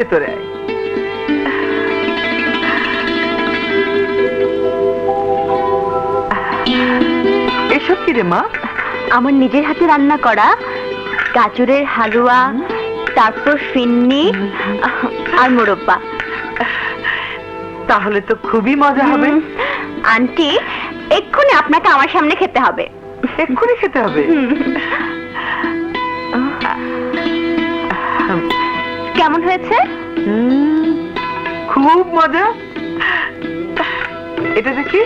ভেতরে আয়। এসব কি রে মা? আমার নিজের হাতে রান্না করা গাজরের হালুয়া, তারপর ফিন্নি আর মোরব্বা। তাহলে তো খুবই মজা হবে। আন্টি, এক্ষুনি আপনাকে আমার সামনে খেতে হবে। এক্ষুনি খেতে হবে? কেমন হয়েছে? খুব মজা। এটা দেখি।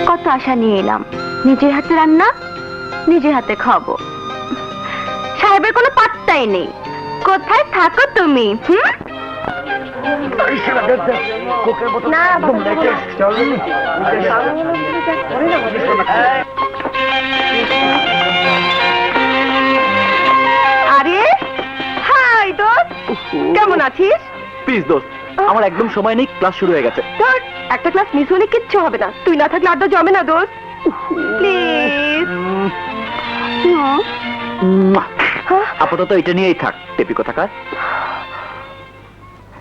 কত আশা নিয়ে এলাম, নিজের হাতে রান্না, নিজের হাতে খাবো। সাহেবের কোনো পাত্তাই নেই। কোথায় থাকো তুমি? না, আরে হাই দোস্ত, কেমন আছিস? প্লিজ দোস্ত, আমার একদম সময় নেই, ক্লাস শুরু হয়ে গেছে। একটা ক্লাস মিস হলে কিচ্ছু হবে না। তুই না থাকলে আড্ডা জমে না দোস্ত। প্লিজ। আপাতত এটা নিয়েই থাক, টেপি কোথাকার।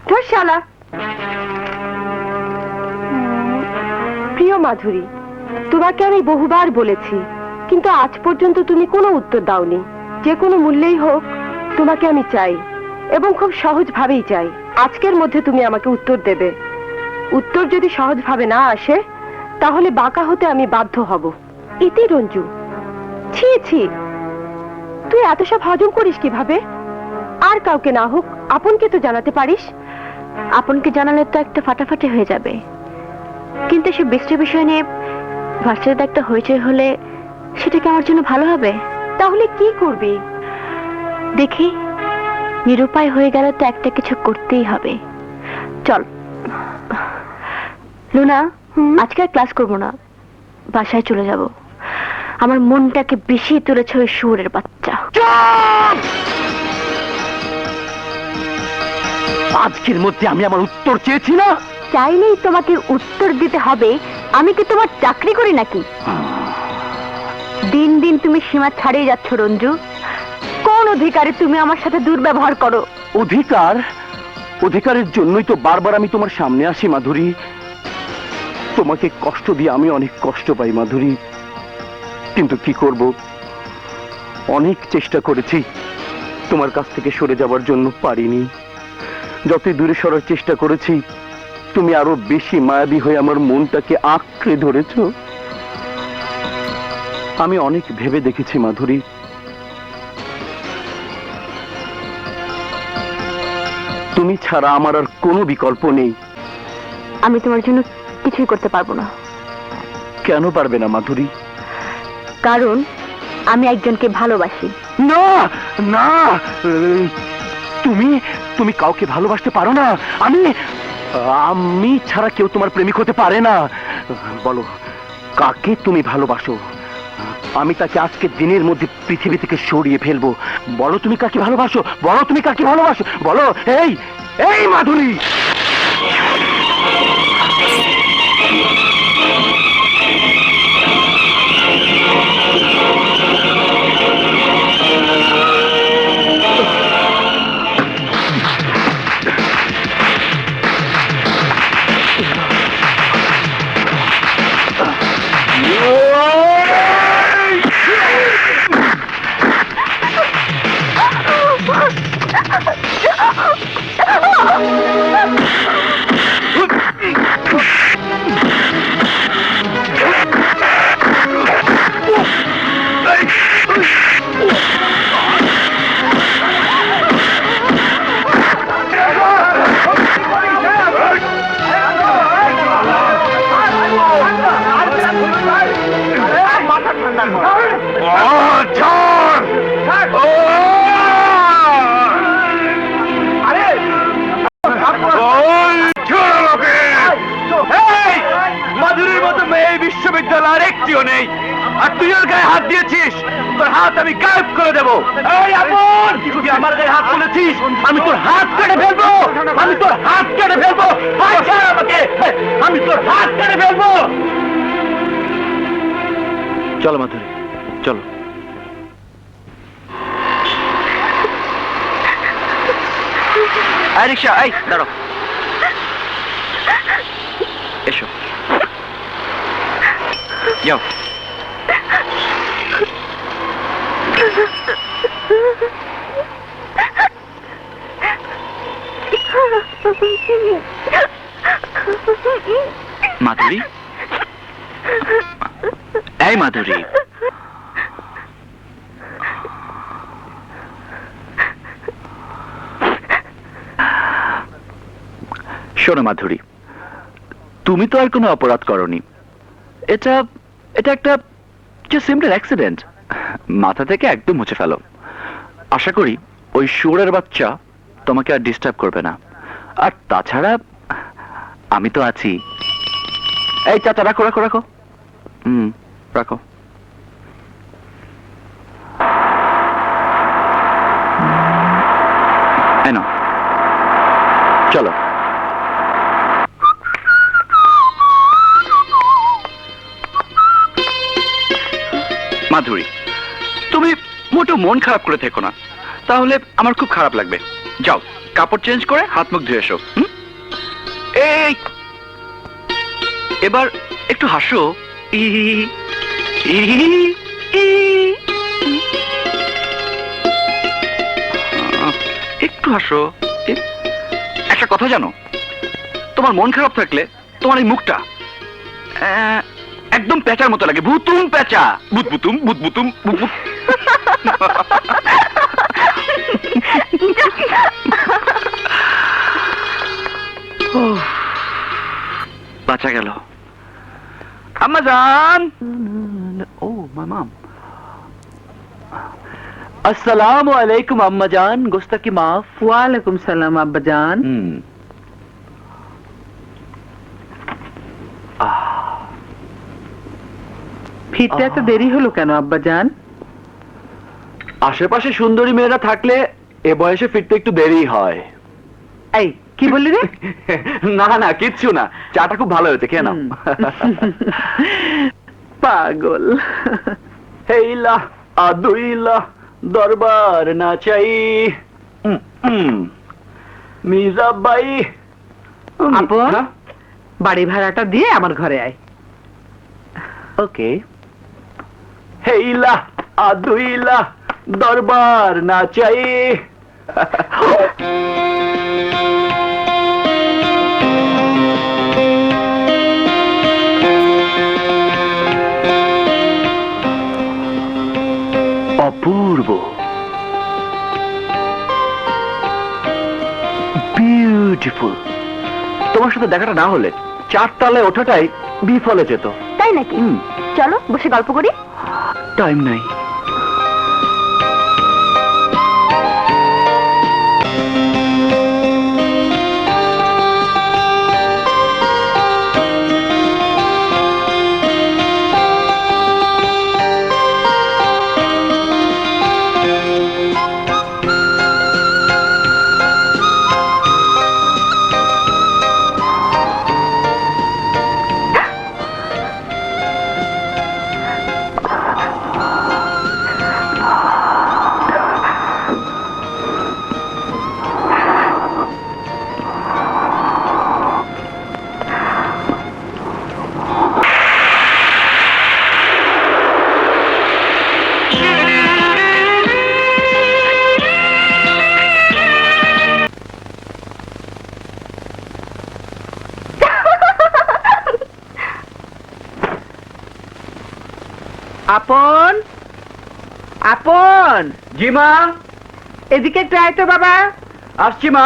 ধর শালা। প্রিয় মাধুরী, তোমাকে আমি বহুবার বলেছি, কিন্তু আজ পর্যন্ত তুমি কোনো উত্তর দাওনি। যে কোনো মূল্যেই হোক তোমাকে আমি চাই, এবং খুব সহজভাবেই চাই। আজকের মধ্যে তুমি আমাকে উত্তর দেবে। উত্তর যদি সহজভাবে না আসে, তাহলে বাঁকা হতে আমি বাধ্য হব। ইতি রঞ্জু, ছি ছি, তুই এত সব হজম করিস কিভাবে? আর কাউকে না হোক, আপনকে তো জানাতে পারিস। আপনকে জানালে তো একটা ফাটাফাটি হয়ে যাবে, কিন্তু সে বৃষ্টি বিষয় নিয়ে ভার্সিটিতে একটা হইচই হলে সেটা কি আমার জন্য ভালো হবে? তাহলে কি করবি? দেখি, নিরুপায় হয়ে গেলে তো একটা কিছু করতেই হবে। চল লুনা, আজকে আর ক্লাস করবো না, বাসায় চলে যাব। আমার মনটাকে বেশি তুলেছে ওই শুয়োরের বাচ্চা। আজকের মধ্যে আমি আমার উত্তর চেয়েছি না? চাইলেই তোমাকে উত্তর দিতে হবে? আমি কি তোমার চাকরি করি নাকি? দিন দিন তুমি সীমা ছাড়িয়ে যাচ্ছ রঞ্জু। কোন অধিকারে তুমি আমার সাথে দুর্ব্যবহার করো? অধিকার? অধিকারের জন্যই তো বারবার আমি তোমার সামনে আসি মাধুরী। তোমাকে কষ্ট দিয়ে আমি অনেক কষ্ট পাই মাধুরী, কিন্তু কি করব, অনেক চেষ্টা করেছি তোমার কাছ থেকে সরে যাবার জন্য, পারিনি। যতই দূরে সরার চেষ্টা করেছি, তুমি আরো বেশি মায়াবী হয়ে আমার মনটাকে আঁকড়ে ধরেছ। আমি অনেক ভেবে দেখেছি মাধুরী, তুমি ছাড়া আমার আর কোনো বিকল্প নেই। আমি তোমার জন্য কিছুই করতে পারবো না। কেন পারবে না মাধুরী? কারণ আমি একজনকে ভালোবাসি। না না, তুমি তুমি কাউকে ভালোবাসতে পারো না। আমি আমি ছাড়া কেউ তোমার প্রেমিক হতে পারে না। বলো, কাকে তুমি ভালোবাসো? আমি তাকে আজকের দিনের মধ্যে পৃথিবী থেকে সরিয়ে ফেলবো। বলো তুমি কাকে ভালোবাসো, বলো তুমি কাকে ভালোবাসো, বলো। এই এই মাধুরী, আর একটিও নেই। আর তুই ওর গায়ে হাত দিয়েছিস, তোর হাত আমি গায়েব করে দেবো। এই আপন, তুই আমার গায়ে হাত তুলেছিস, আমি তোর হাত কেটে ফেলবো, আমি তোর হাত কেটে ফেলবো। হাত ছাড় আমাকে, আমি তোর হাত কেটে ফেলবো। চলো মাধুরী, চলো। এই রিক্সা, এই দাঁড়াও, এসো, যাও। মাধুরী, এই মাধুরী, শোনো মাধুরী, তুমি তো আর কোনো অপরাধ করনি। এটা এটা একটা সিম্পল অ্যাক্সিডেন্ট, মাথা থেকে একদম মুছে ফেলো। আশা করি ওই শুয়োরের বাচ্চা তোমাকে আর ডিস্টার্ব করবে না। আর তাছাড়া আমি তো আছি। এই চাচা, রাখো রাখো রাখো, রাখো। এনো, চলো। মাধুরী, তুমি মোটেও মন খারাপ করে থেকো না, তাহলে আমার খুব খারাপ লাগবে। যাও, কাপড় চেঞ্জ করে হাত মুখ ধুয়ে এসো। এই এবার একটু হাসো। একটু হাসো। একটা কথা জানো, তোমার মন খারাপ থাকলে তোমার এই মুখটা একদম পেঁচার মতো লাগে, ভুতুম পেঁচা, ভুতভুতুম ভুতভুতুম ভুতভুত। বাঁচা গেল। আম্মা জান, ও মামাম, আসসালামু আলাইকুম আম্মা জান, গোস্তাকি মাফ। ওয়ালাইকুম সালাম আব্বা জান। ফিরতে এত দেরি হলো কেন আব্বা জান? আশেপাশে সুন্দরী মেয়েরা থাকলে এ বয়সে ফিরতে একটু দেরি হয়। এই কি বললি রে? না না, কিচ্ছু না, চাটা খুব ভালো হয়েছে, খেয়ে নাও। পাগল। হেইলা আদুইলা দরবার না চাই, মিরাবাই। আপন, বাড়ি ভাড়াটা দিয়ে আমার ঘরে আয়। ওকে। হেইলা আদুইলা দরবার না চাই। অপূর্ব, বিউটিফুল। তোমার সাথে দেখাটা না হলে 4 তলায় ওঠাটাই বিফলে যেত। তাই নাকি? চলো বসে গল্প করি। টাইম নাই। আপন, আপন, জি মা, এদিকে একটু আয় তো বাবা। আসছি মা।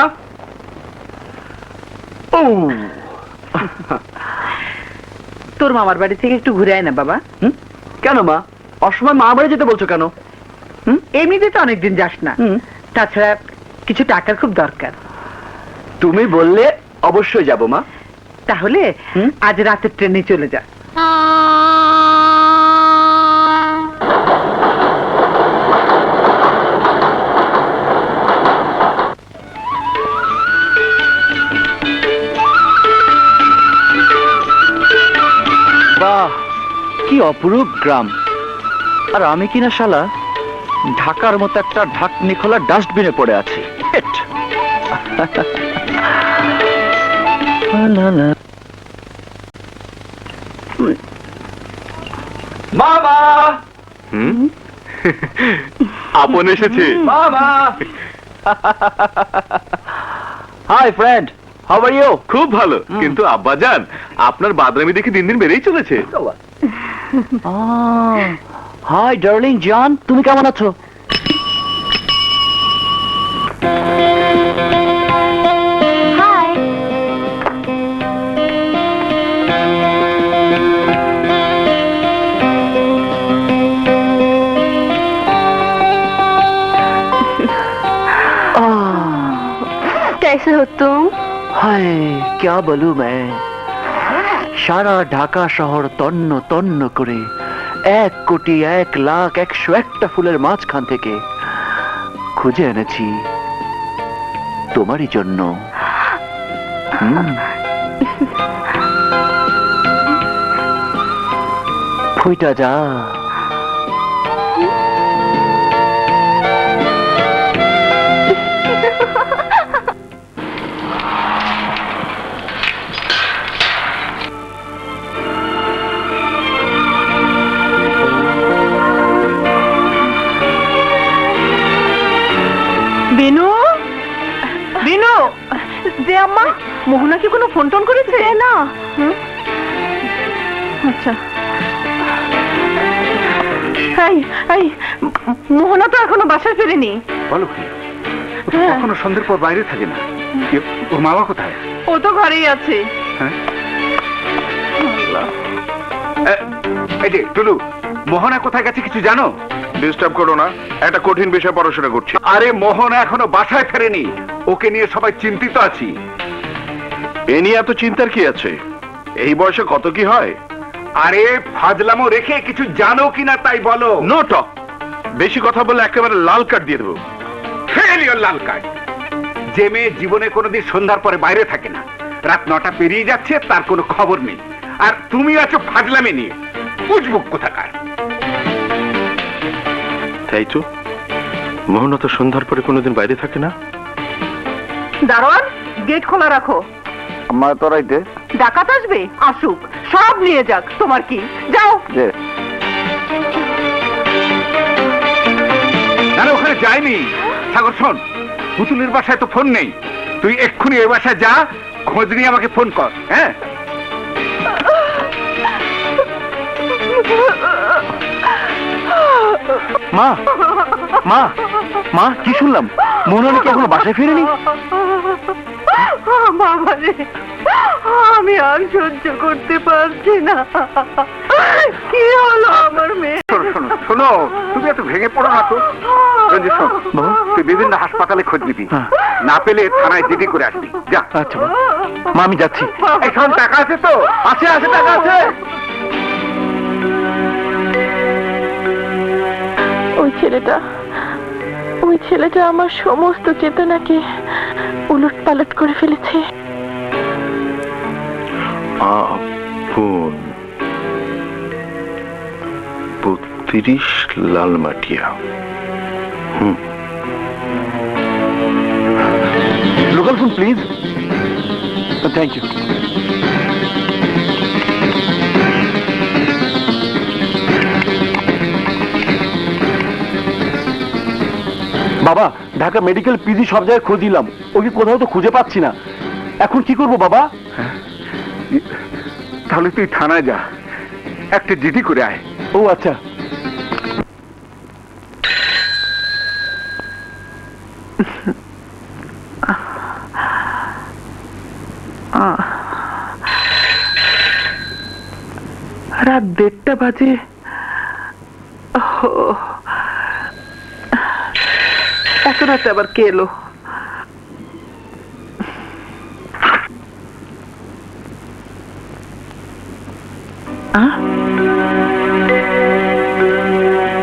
ও, তোর মামার বাড়ি থেকে একটু ঘুরে আয় না বাবা। কেন মা, অসময় মা বাড়ি যেতে বলছো কেন? এমনিতে তো অনেকদিন যাস না, তাছাড়া কিছু টাকার খুব দরকার। তুমি বললে অবশ্যই যাব মা। তাহলে আজ রাতের ট্রেনে চলে যা। কি অপরূপ গ্রাম, আর আমি কিনা শালা ঢাকার মতো একটা ঢাকনি খোলা ডাস্টবিনে পড়ে আছি। হেট। মামা, আপন এসেছে। মামা। Hi friend, how are you? খুব ভালো, কিন্তু আব্বাজান আপনার বাদরামি দেখে দিন দিন বেড়েই চলেছে। হাই ডার্লিং জান, তুমি কেমন আছো? হাই। कैसे हो तुम? হায় क्या বলুঁ मैं, সারা ঢাকা শহর তন্ন তন্ন করে 1,01,01,01 ফুলের মাঝখান থেকে খুঁজে এনেছি তোমারই জন্য। ফুইটা যা। বিনু, বিনু, যে আম্মা মোহনা কি কোনো ফোন টোন করেছে? না। আচ্ছা। এই এই, মোহনা তো এখনো বাসায় ফেরেনি। বলো কি, ও তো হ্যাঁ। কখনো সন্ধ্যের পর বাইরে থাকে না। ওর মামা কোথায়? ও তো ঘরেই আছে। হ্যাঁ, এই যে টুলু, মোহনা কোথায় গেছে কিছু জানো? ডিস্টার্ব করো না, একটা কঠিন বিষয় পড়াশোনা করছি। আরে মোহনা এখনো বাসায় ফেরেনি, ওকে নিয়ে সবাই চিন্তিত আছি। এ নিয়ে এত চিন্তার কি আছে? এই বয়সে কত কি হয়। আরে ফাজলামো রেখে কিছু জানো কিনা তাই বলো। নো টক, বেশি কথা বলে একেবারে লাল কার্ড দিয়ে দেবো। ফেলিও লাল কার্ড। যে মেয়ে জীবনে কোনোদিন সন্ধ্যার পরে বাইরে থাকে না, রাত 9টা পেরিয়ে যাচ্ছে তার কোনো খবর নেই, আর তুমি আছো ফাজলামি নিয়ে। বুঝবুক কোথাকার। তাই তো, মোহনা তো সন্ধ্যার পরে কোনোদিন বাইরে থাকে না। দারোয়ান, গেট খোলা রাখো। আমার তোরাইতে ডাকাত আসবে, আসুক, সব নিয়ে যাক, তোমার কি? যাও। যে না, ওখানে যায়নি। সাগর শোন, পুতুলের বাসায় তো ফোন নেই, তুই এক্ষুনি ওই বাসায় যা, খোঁজ নিয়ে আমাকে ফোন কর। হ্যাঁ, মা, মা, মা, কি শুনলাম? মোহনা নাকি এখনো বাসায় ফেরেনি? বাবা রে, আমি আর সহ্য করতে পারছি না। কি হলো আমার মেয়ে? শোনো শোনো শোনো, তুমি এত ভেঙে পড়ো না তো। রঞ্জিত শোন, বাবা? তুই বিভিন্ন হাসপাতালে খোঁজ নিবি, হ্যাঁ। না পেলে থানায় জিডি করে আসবি। যা। আচ্ছা মা, মা আমি যাচ্ছি। এখন টাকা আছে তো? আছে আছে, টাকা আছে। ওই ছেলেটা আমার সমস্ত চেতনাকে উলট পালট করে ফেলেছে। Apon 32 Lalmatia. Local phone please. Thank you. বাবা, ঢাকা মেডিকেল পিজি সব জায়গায় খোঁজ দিলাম, ওকে কোথাও তো খুঁজে পাচ্ছি না। এখন কি করব বাবা? তাহলে তুই থানায় যা, একটা জিডি করে আয়। ও আচ্ছা। রাত 1:30 বাজে। এত রাতে আবার কে এলো?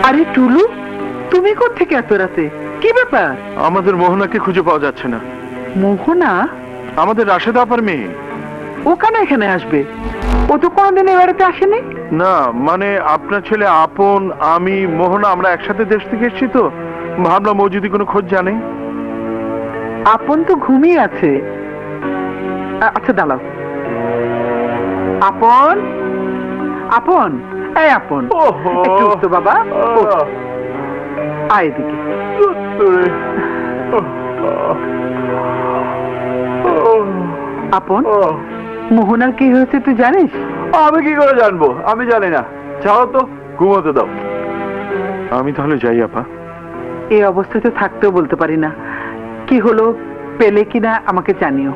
আরে টুলু, তুমি কোত্থেকে এত রাতে? কি ব্যাপার? আমাদের মোহনাকে খুঁজে পাওয়া যাচ্ছে না। মোহনা? আমাদের রাশেদা আপার মেয়ে। ও কেন এখানে আসবে? ও তো কোনোদিন এ বাড়িতে আসেনি। না মানে আপনার ছেলে আপন, আমি, মোহনা আমরা একসাথে দেশ থেকে এসেছি তো, ভাবলাম ও যদি কোনো খোঁজ জানে। আপন তো ঘুমিয়ে আছে। আচ্ছা দাঁড়াও। আপন, আপন, এই আপন, ওহো। একটু উঠতো বাবা, ওঠ। আয় এদিকে। আপন, মোহনার কি হয়েছে তুই জানিস? আমি কি করে জানবো? আমি জানি না। ছাড়ো তো, ঘুমোতে দাও। আমি তাহলে যাই আপা। এই অবস্থাতে থাকতেও বলতে পারি না। কি হলো, পেলে কিনা আমাকে জানিও।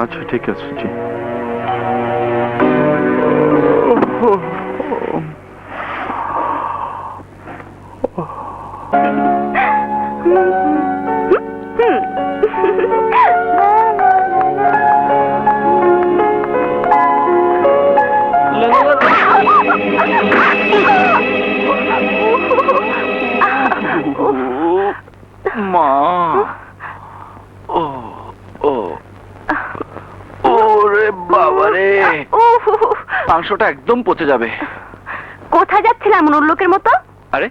আচ্ছা ঠিক আছে, জি। মা, ও ও ওরে বাবা রে, মাংসটা একদম পচে যাবে। কোথায় যাচ্ছিলাম এমন উল্লুকের মতো? আরে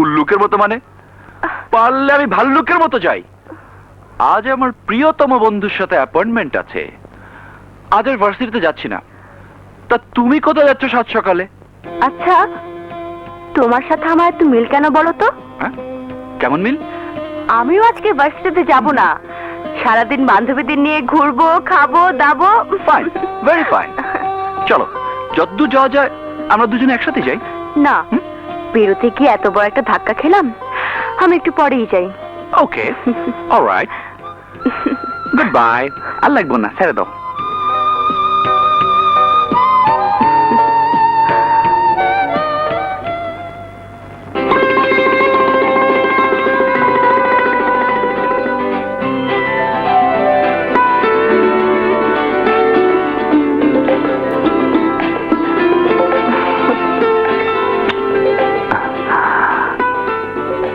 উল্লুকের মতো মানে? পারলে আমি ভাল্লুকের মতো যাই। আজ আমার প্রিয়তম বন্ধুর সাথে অ্যাপয়েন্টমেন্ট আছে, আজ আর ভার্সিটিতে যাচ্ছি না। তা তুমি কোথায় যাচ্ছ সাত সকালে? আচ্ছা, তোমার সাথে আমার একটু মিল কেন বলো তো? হ্যাঁ, কেমন মিল? আমিও আজকে ভার্সিটিতে যাব না। সারাদিন বান্ধবীদের নিয়ে ঘুরবো, খাবো, দাবো। Fine, very fine. চলো, যতদূর যাওয়া যায় আমরা দুজনে একসাথে যাই। না, বেরোতে গিয়ে এত বড় একটা ধাক্কা খেলাম, আমি একটু পরেই যাই। ওকে, অলরাইট, গুড বাই। আর লাগবো না, ছেড়ে দাও।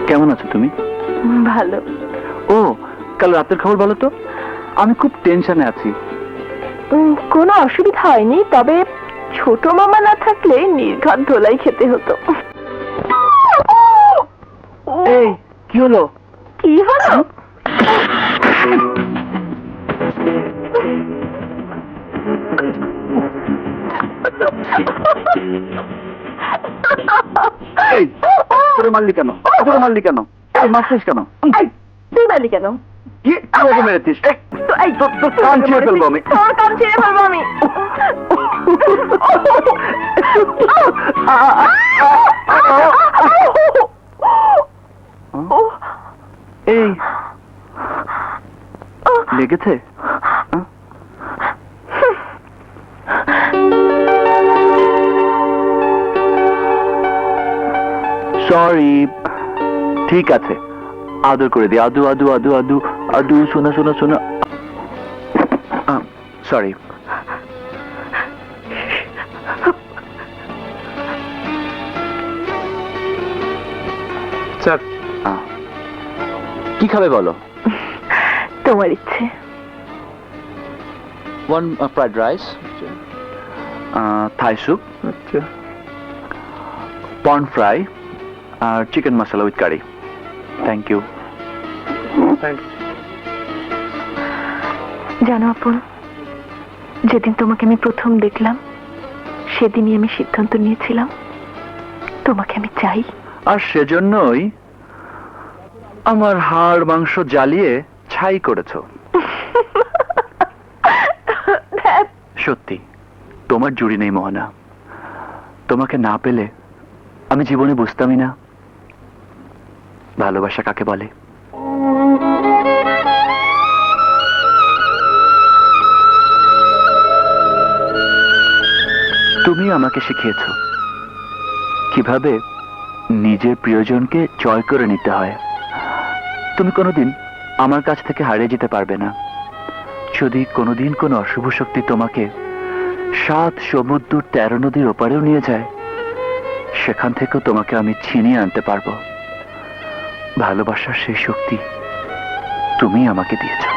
কেমন আছো তুমি? ভালো। ও, কাল রাতের খবর বলো তো। আমি খুব টেনশনে আছি। কোনো অসুবিধা হয়নি, তবে ছোট মামা না থাকলে নির্ঘাত ধোলাই খেতে হতো। এই, কি হলো? কি হলো? এই, তোরে মারলি কেন? তোরে মারলি কেন? এই মারছিস কেন? এই, তুই মারলি কেন? কি আমাকে মেরেছিস? এই, এই, তোর কান ছিঁড়ে ফেলবো আমি। তোর কান ছিঁড়ে ফেলবো আমি। এই, লেগেছে? সরি, ঠিক আছে, আদর করে দি। আদু আদু আদু আদু আদু, শোনা শোনা শোনা। সরি। স্যার, কি খাবে বলো? তোমার ইচ্ছে। One fried rice, Thai soup, আচ্ছা। পর্ন ফ্রাই আর chicken masala with curry. Thank you. জানো আপন, যেদিন তোমাকে আমি প্রথম দেখলাম সেদিনই আমি সিদ্ধান্ত নিয়েছিলাম তোমাকে আমি চাই। আর সেজন্যই আমার হাড় মাংস জ্বালিয়ে ছাই করেছো। সত্যি, তোমার জুড়ি নেই মোহনা। তোমাকে না পেলে আমি জীবনে বুঝতামই না ভালোবাসা কাকে বলে। তুমি আমাকে শিখিয়েছো কিভাবে নিজের প্রিয়জনকে জয় করে নিতে হয়। তুমি কোনোদিন আমার কাছ থেকে হারিয়ে যেতে পারবে না। যদি কোনোদিন কোনো অশুভ শক্তি তোমাকে 7 সমুদ্র 13 নদীর ওপারেও নিয়ে যায়, সেখান থেকেও তোমাকে আমি ছিনিয়ে আনতে পারবো। ভালোবাসার সেই শক্তি তুমি আমাকে দিয়েছো।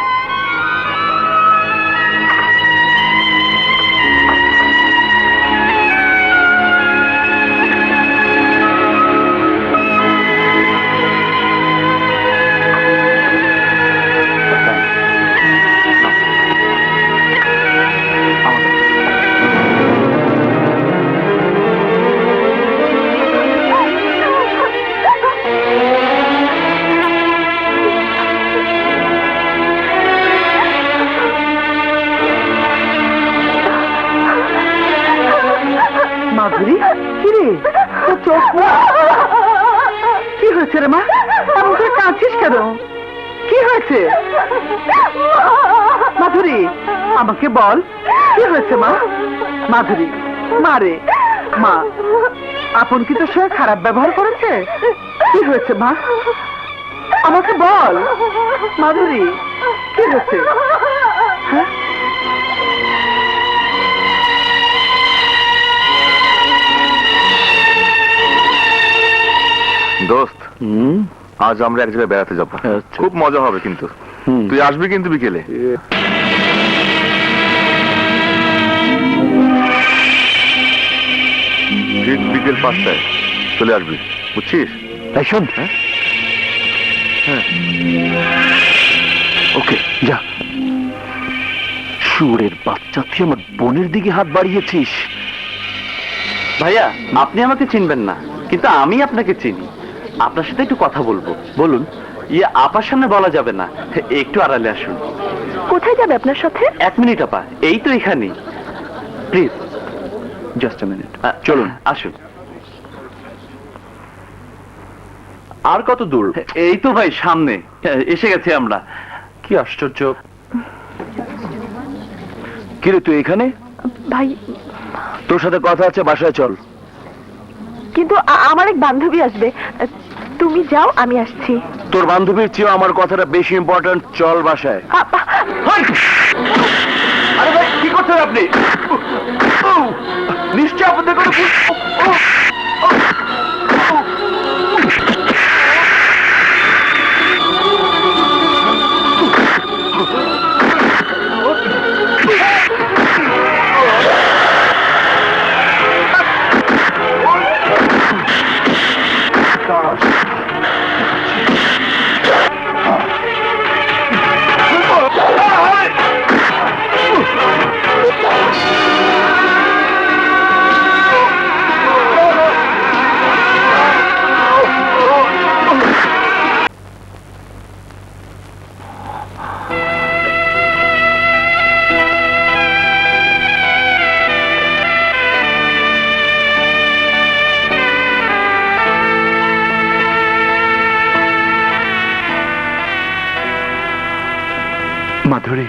মাধুরী কি রে তোর চোখ কি হয়েছে রে মা এমন করে কাঁদছিস কেন কি হয়েছে মাধুরী আমাকে বল কি হয়েছে মা মাধুরী মারে মা আপন কি তোর সঙ্গে খারাপ ব্যবহার করেছে কি হয়েছে মা আমাকে বল মাধুরী কি হয়েছে হ্যাঁ দোস্ত আজ আমরা এক জায়গায় বেড়াতে যাবো আচ্ছা। খুব মজা হবে কিন্তু তুই আসবি কিন্তু বিকেলে ঠিক বিকেল 5টায় চলে আসবি বুঝছিস তাই শোন হ্যাঁ ওকে যা সুরের বাচ্চা তুই আমার বোনের দিকে হাত বাড়িয়েছিস। ভাইয়া আপনি আমাকে চিনবেন না কিন্তু আমি আপনাকে চিনি। আপনার সাথে একটু কথা বলবো। বলুন। ইয়ে আপার সামনে বলা যাবে না, একটু আড়ালে আসুন। কোথায় যাবে আপনার সাথে? 1 মিনিট আপা, এই তো এখানেই। Please just a minute. চলুন আসুন। আর কত দূর? এই তো ভাই সামনে এসে গেছি আমরা। কি আশ্চর্য। কিরে তুই এখানে? ভাই তোর সাথে কথা আছে, বাসায় চল। কিন্তু আমার এক বান্ধবী আসবে, তুমি যাও আমি আসছি। তোর বান্ধবীর চেয়েও আমার কথাটা বেশি ইম্পর্টেন্ট, চল বাসায়। আরে ভাই কি করছেন আপনি? নিশ্চয় আপনাদের কোনো মাধুরী,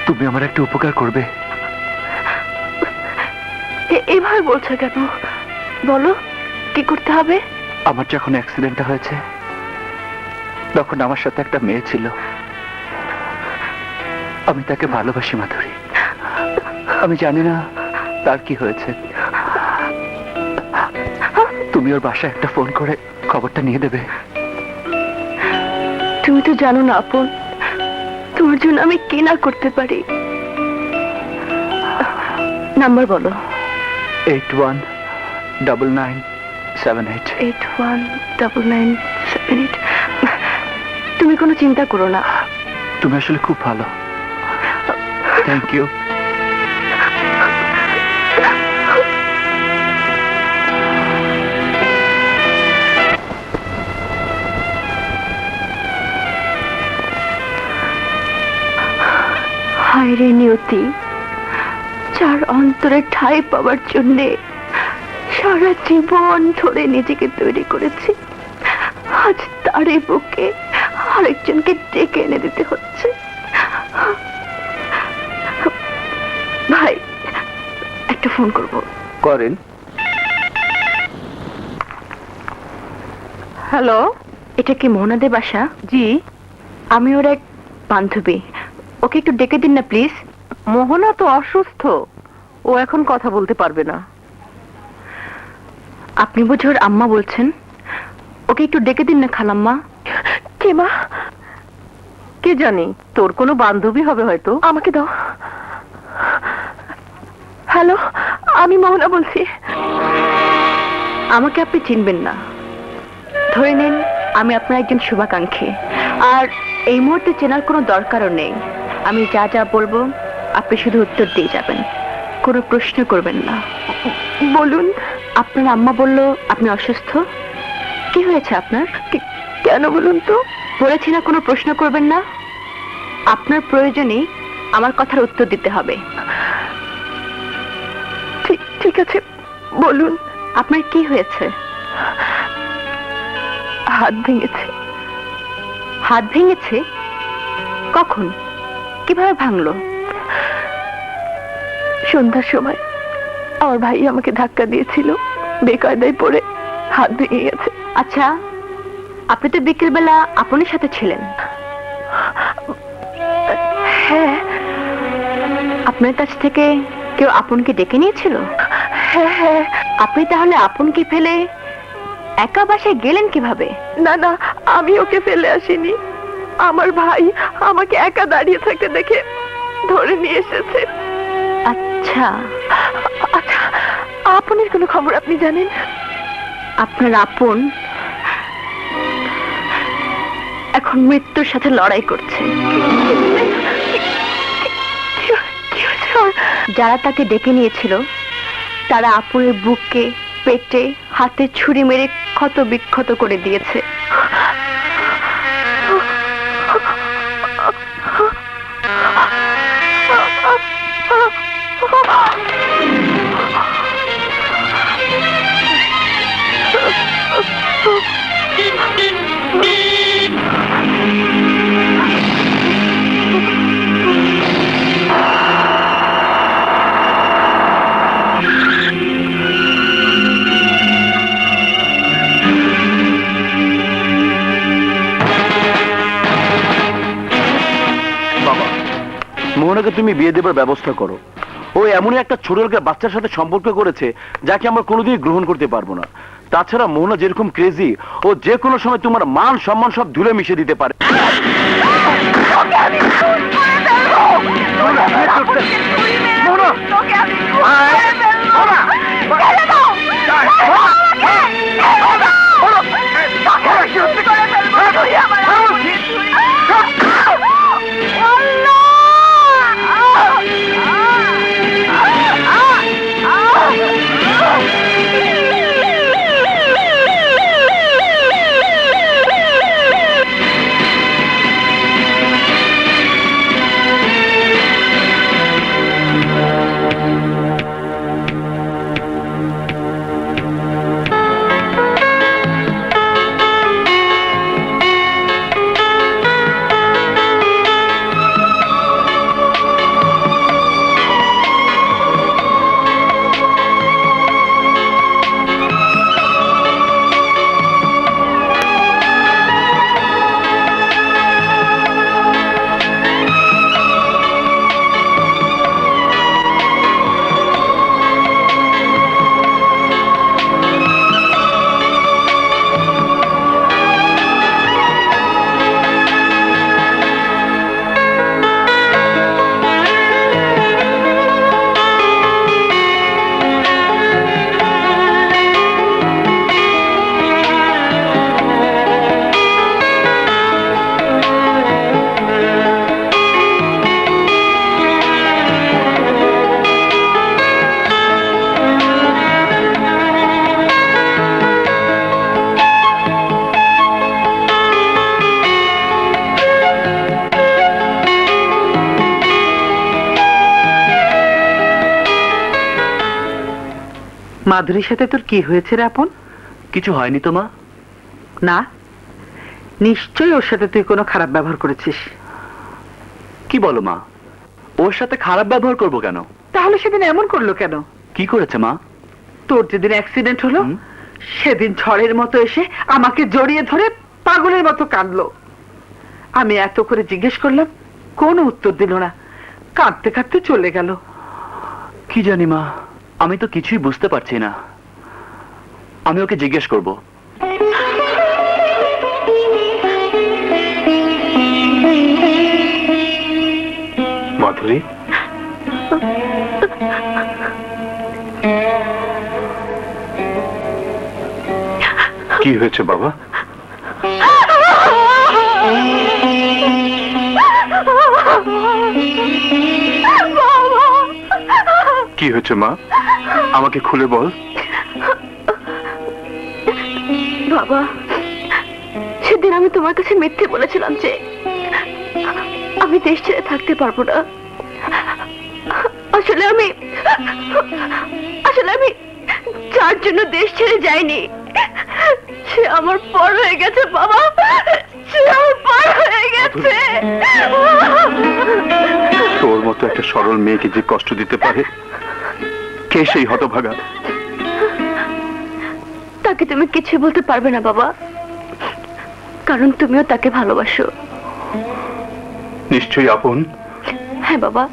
তুমি আমার একটা উপকার করবে? এভাবে বলছো কেন? বলো কি করতে হবে? আমার যখন অ্যাক্সিডেন্টটা হয়েছে তখন আমার সাথে একটা মেয়ে ছিল, আমি তাকে ভালোবাসি মাধুরী। আমি জানি না তার কি হয়েছে, তুমি ওর বাসায় একটা ফোন করে খবরটা নিয়ে দেবে। তুমি তো জানো না আপন, তোমার জন্য আমি কি না করতে পারি। নাম্বার বলো। 819978। 819978। তুমি কোনো চিন্তা করো না, তুমি আসলে খুব ভালো। Thank you. হায় রে নিয়তি, যার অন্তরে ঠাঁই পাওয়ার জন্যে সারা জীবন ধরে নিজেকে তৈরি করেছি, আজ তারই বুকে আরেকজনকে ডেকে এনে দিতে হচ্ছে। ভাই একটা ফোন করব। করেন। হ্যালো, এটা কি মোহনাদের বাসা? জি, আমি ওর এক বান্ধবী, ওকে একটু ডেকে দিন না প্লিজ। মোহনা তো অসুস্থ, ও এখন কথা বলতে পারবে না। আপনি বুঝি ওর আম্মা বলছেন? ওকে একটু ডেকে দিন না খালাম্মা। কে মা? কে জানি, তোর কোনো বান্ধবী হবে হয়তো। আমাকে দাও। হ্যালো, আমি মোহনা বলছি। আমাকে আপনি চিনবেন না, ধরে নিন আমি আপনার একজন শুভাকাঙ্ক্ষী। আর এই মুহূর্তে চেনার কোনো দরকারও নেই। আমি যা যা বলবো আপনি শুধু উত্তর দিয়ে যাবেন, কোনো প্রশ্ন করবেন না। বলুন। আপনার আম্মা বলল আপনি অসুস্থ, কি হয়েছে আপনার? কেন বলুন তো? বলেছি না কোনো প্রশ্ন করবেন না। আপনার প্রয়োজনেই আমার কথার উত্তর দিতে হবে। ঠিক ঠিক আছে, বলুন। আপনার কি হয়েছে? হাত ভেঙেছে। হাত ভেঙেছে? কখন? কিভাবে ভাঙলো? সন্ধ্যার সময় আমার ভাই আমাকে ধাক্কা দিয়েছিল, বেকায়দায় পড়ে হাত ভেঙে গেছে। আচ্ছা, আপনি তো বিকেলবেলা আপনের সাথে ছিলেন। হ্যাঁ। আপনার কাছ থেকে কেউ আপনকে ডেকে নিয়েছিল? হ্যাঁ হ্যাঁ। আপনি তাহলে আপনকে ফেলে একা বাসায় গেলেন কিভাবে? না না, আমি ওকে ফেলে আসিনি। আমার ভাই আমাকে একা দাঁড়িয়ে থাকতে দেখে ধরে নিয়ে এসেছে। আচ্ছা, আচ্ছা, আপনের কোনো খবর আপনি জানেন? আপনার আপন এখন মৃত্যুর সাথে লড়াই করছে। কি হয়েছে ওর? যারা তাকে ডেকে নিয়েছিল তারা আপুরের বুকে, পেটে, হাতে ছুরি মেরে ক্ষত বিক্ষত করে দিয়েছে। বাবা, মোহনাকে তুমি বিয়ে দেবার ব্যবস্থা করো। ও এমনই একটা ছোট লোকের বাচ্চার সাথে সম্পর্ক করেছে যাকে আমরা কোনোদিনই গ্রহণ করতে পারবো না। তাছাড়া মোহনা যেরকম ক্রেজি, ও যে কোনো সময় তোমার মান সম্মান সব ধুলে মিশে দিতে পারে। মাধুরীর সাথে তোর কি হয়েছে রে আপন? কিছু হয়নি তো মা। না, নিশ্চয়ই ওর সাথে তুই কোনো খারাপ ব্যবহার করেছিস। কি বলো মা? ওর সাথে খারাপ ব্যবহার করবো কেন? তাহলে সেদিন এমন করলো কেন? কি করেছে মা? তোর যেদিন অ্যাক্সিডেন্ট হলো হুম? সেদিন ঝড়ের মতো এসে আমাকে জড়িয়ে ধরে পাগলের মতো কাঁদলো। আমি এত করে জিজ্ঞেস করলাম, কোনো উত্তর দিল না, কাঁদতে কাঁদতে চলে গেল। কি জানি মা, আমি তো কিছুই বুঝতে পারছি না। আমি ওকে জিজ্ঞেস করব। মাধুরী, কি হয়েছে বাবা? কি হয়েছে মা? আমাকে খুলে বল। বাবা, সেদিন আমি তোমার কাছে মিথ্যে বলেছিলাম যে আমি দেশ ছেড়ে থাকতে পারবো না। আসলে বলে আমি যার জন্য দেশ ছেড়ে যাইনি, সে আমার পর হয়ে গেছে বাবা, সে আমার পর হয়ে গেছে। তোর মতো একটা সরল মেয়েকে যে কষ্ট দিতে পারে, কে সেই হতভাগা? তাকে তুমি কিছু বলতে পারবে না বাবা, কারণ তুমিও তাকে ভালোবাসো। নিশ্চয়ই আপন। হ্যাঁ বাবা।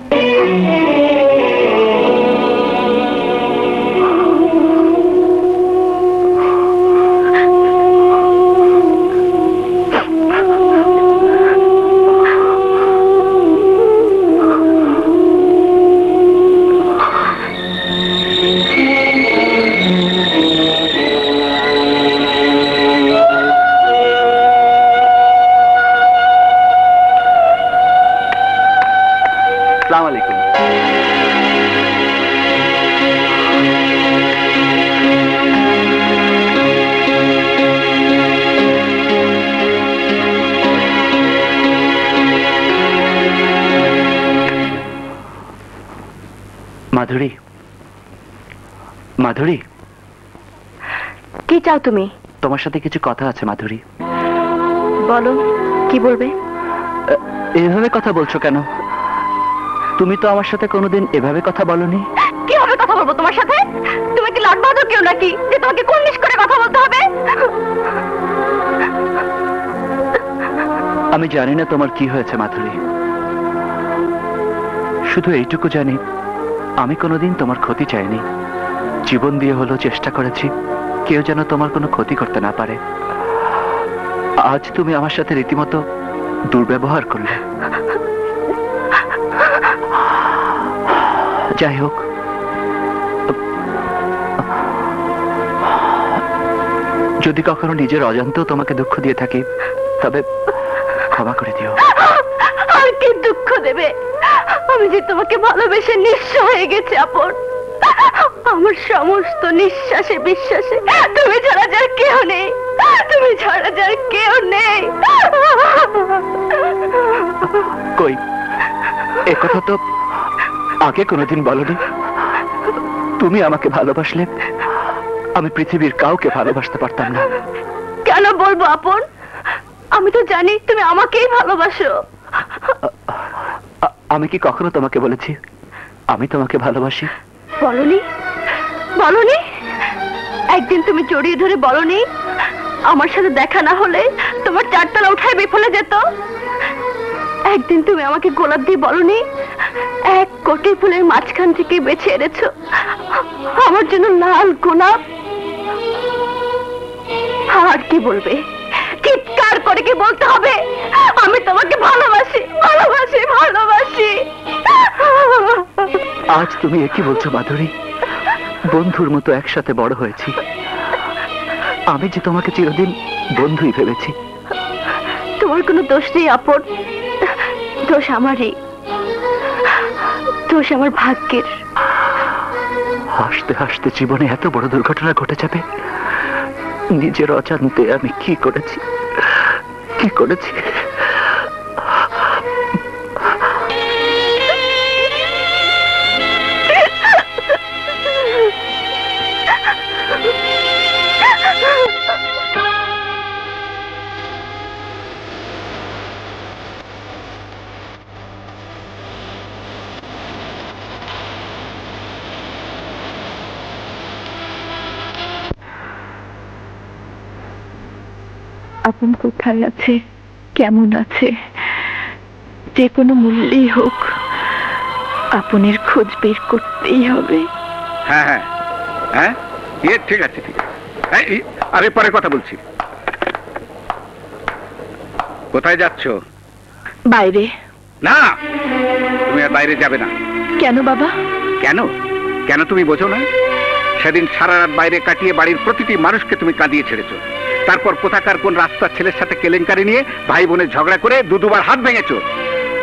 আসসালামু আলাইকুম। মাধুরী, মাধুরী, কি চাও তুমি? তোমার সাথে কিছু কথা আছে মাধুরী। বলো, কি বলবে? এভাবে কথা বলছো কেন? তুমি তো আমার সাথে কোনোদিন এভাবে কথা বলনি। কিভাবে কথা বলবো তোমার সাথে? তুমি কি লাট বাহাদুর কেউ নাকি যে তোমাকে কুর্নিশ করে কথা বলতে হবে? আমি জানি না তোমার কি হয়েছে মাধুরী, শুধু এইটুকু জানি আমি কোনোদিন তোমার ক্ষতি চাইনি। জীবন দিয়ে হলেও চেষ্টা করেছি কেউ যেন তোমার কোনো ক্ষতি করতে না পারে। আজ তুমি আমার সাথে রীতিমতো দুর্ব্যবহার করলে। যাই হোক, যদি কখনো নিজের অজান্তেও তোমাকে দুঃখ দিয়ে থাকি তবে ক্ষমা করে দিও। আর কি দুঃখ দেবে? আমি যে তোমাকে ভালোবেসে নিঃস্ব হয়ে গেছি আপন। আমার সমস্ত নিঃশ্বাসে বিশ্বাসে তুমি ছাড়া যার কেউ নেই, তুমি ছাড়া যার কেউ নেই। কই, এ কথা তো আগে কোনোদিন বলনি। তুমি আমাকে ভালোবাসলে আমি পৃথিবীর কাউকে ভালোবাসতে পারতাম না। কেন বলবো আপন? আমি তো জানি তুমি আমাকেই ভালোবাসো। আমি কি কখনো তোমাকে বলেছি আমি তোমাকে ভালোবাসি? বলনি, বলনি। একদিন তুমি জড়িয়ে ধরে বলনি আমার সাথে দেখা না হলে তোমার চারতলা উঠায় বিফলে যেত। একদিন তুমি আমাকে গোলাপ দিয়ে বলনি 1 কোটি ফুলের মাঝখান থেকে বেছে এনেছো আমার জন্য লাল গোলাপ। আর কি বলবে? চিৎকার করে কি বলতে হবে আমি তোমাকে ভালোবাসি, ভালোবাসি, ভালোবাসি? আজ তুমি একই বলছো মাধুরী? বন্ধুর মতো একসাথে বড় হয়েছি, আমি যে তোমাকে চিরদিন বন্ধুই ভেবেছি। তোমার কোনো দোষ নেই আপন, দোষ আমারই, দোষ আমার ভাগ্যের। হাসতে হাসতে জীবনে এত বড় দুর্ঘটনা ঘটে যাবে, নিজের অজান্তে আমি কি করেছি, কি করেছি? আপন কোথায় আছে, কেমন আছে, যে কোনো মূল্যেই হোক আপনের খোঁজ বের করতেই হবে। হ্যাঁ হ্যাঁ হ্যাঁ, ঠিক আছে ঠিক আছে। আরে পরে কথা বলছি। কোথায় যাচ্ছ? বাইরে। না, তুমি আর বাইরে যাবে না। কেন বাবা? কেন কেন তুমি বোঝো না? সেদিন সারা রাত বাইরে কাটিয়ে বাড়ির প্রতিটি মানুষকে তুমি কাঁদিয়ে ছেড়েছো। তারপর কোথাকার কোন রাস্তার ছেলের সাথে কেলেঙ্কারি নিয়ে ভাই বোনের ঝগড়া করে দুবার হাত ভেঙেছো।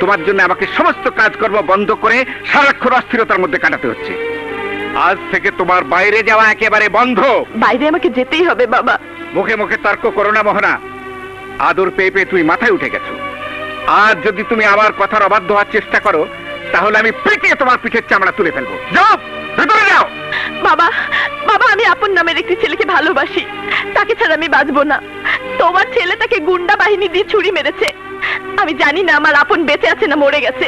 তোমার জন্য আমাকে সমস্ত কাজকর্ম বন্ধ করে সারাক্ষণ অস্থিরতার মধ্যে কাটাতে হচ্ছে। আজ থেকে তোমার বাইরে যাওয়া একেবারে বন্ধ। বাইরে আমাকে যেতেই হবে বাবা। মুখে মুখে তর্ক করো না মোহনা। আদর পেয়ে পেয়ে তুমি মাথায় উঠে গেছো। আজ যদি তুমি আমার কথার অবাধ্য হওয়ার চেষ্টা করো তাহলে আমি পিটিয়ে তোমার পিঠের চামড়া তুলে ফেলবো। যাও, ভেতরে যাও। বাবা বাবা, আমি আপন নামের একটি ছেলেকে ভালোবাসি, তাকে ছাড়া আমি বাঁচবো না। তোমার ছেলে তাকে গুন্ডা বাহিনী দিয়ে ছুরি মেরেছে। আমি জানি না আমার আপন বেঁচে আছে না মরে গেছে।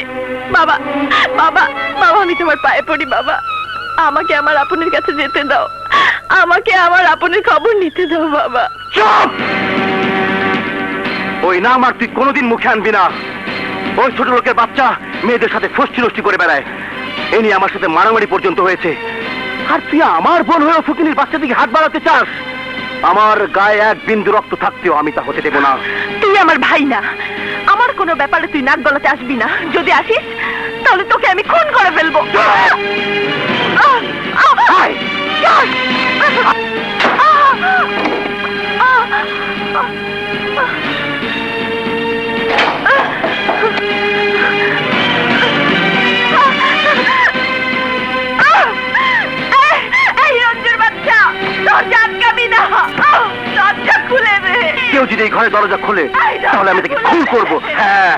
বাবা বাবা বাবা, আমি তোমার পায়ে পড়ি বাবা, আমাকে আমার আপনের কাছে যেতে দাও, আমাকে আমার আপনের খবর নিতে দাও বাবা। চুপ! ওই নাম আর তুই কোনোদিন মুখে আনবি না। ওই ছোট লোকের বাচ্চা মেয়েদের সাথে ফষ্টি নষ্টি করে বেড়ায়, এ নিয়ে আমার সাথে মারামারি পর্যন্ত হয়েছে। আর তুই আমার বোন হয়ে ফকিনীর বাচ্চা দিকে হাত বাড়াতে চাস? আমার গায়ে এক বিন্দু রক্ত থাকতেও আমি তা হতে দেবো না। তুই আমার ভাই না, আমার কোনো ব্যাপারে তুই নাক গলাতে আসবি না। যদি আসিস তাহলে তোকে আমি খুন করে ফেলবো। এই রঞ্জুর বাচ্চা, দরজা আটকাবি না, দরজা খুলে দে। কেউ যদি এই ঘরে দরজা খোলে তাহলে আমি তাকে খুন করবো। হ্যাঁ,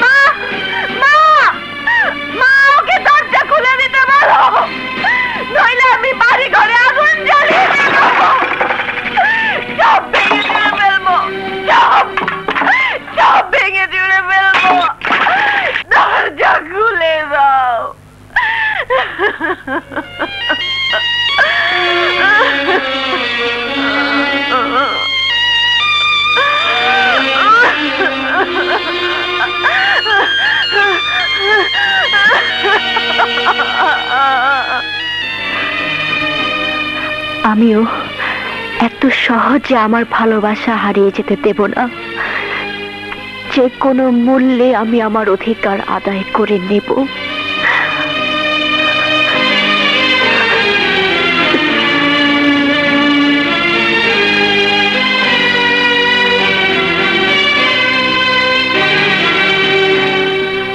মা মা মা, ওকে দরজা খুলে দিতে বলো, নইলে আমি বাড়ি ঘরে আগুন জ্বালিয়ে দেব। সব ভেঙে চুরে ফেলবো, সব ভেঙে চুরে ফেলবো। দরজা খুলে দাও। আমিও এত সহজে আমার ভালোবাসা হারিয়ে যেতে দেব না। যে কোনো মূল্যে আমি আমার অধিকার আদায় করে নেব।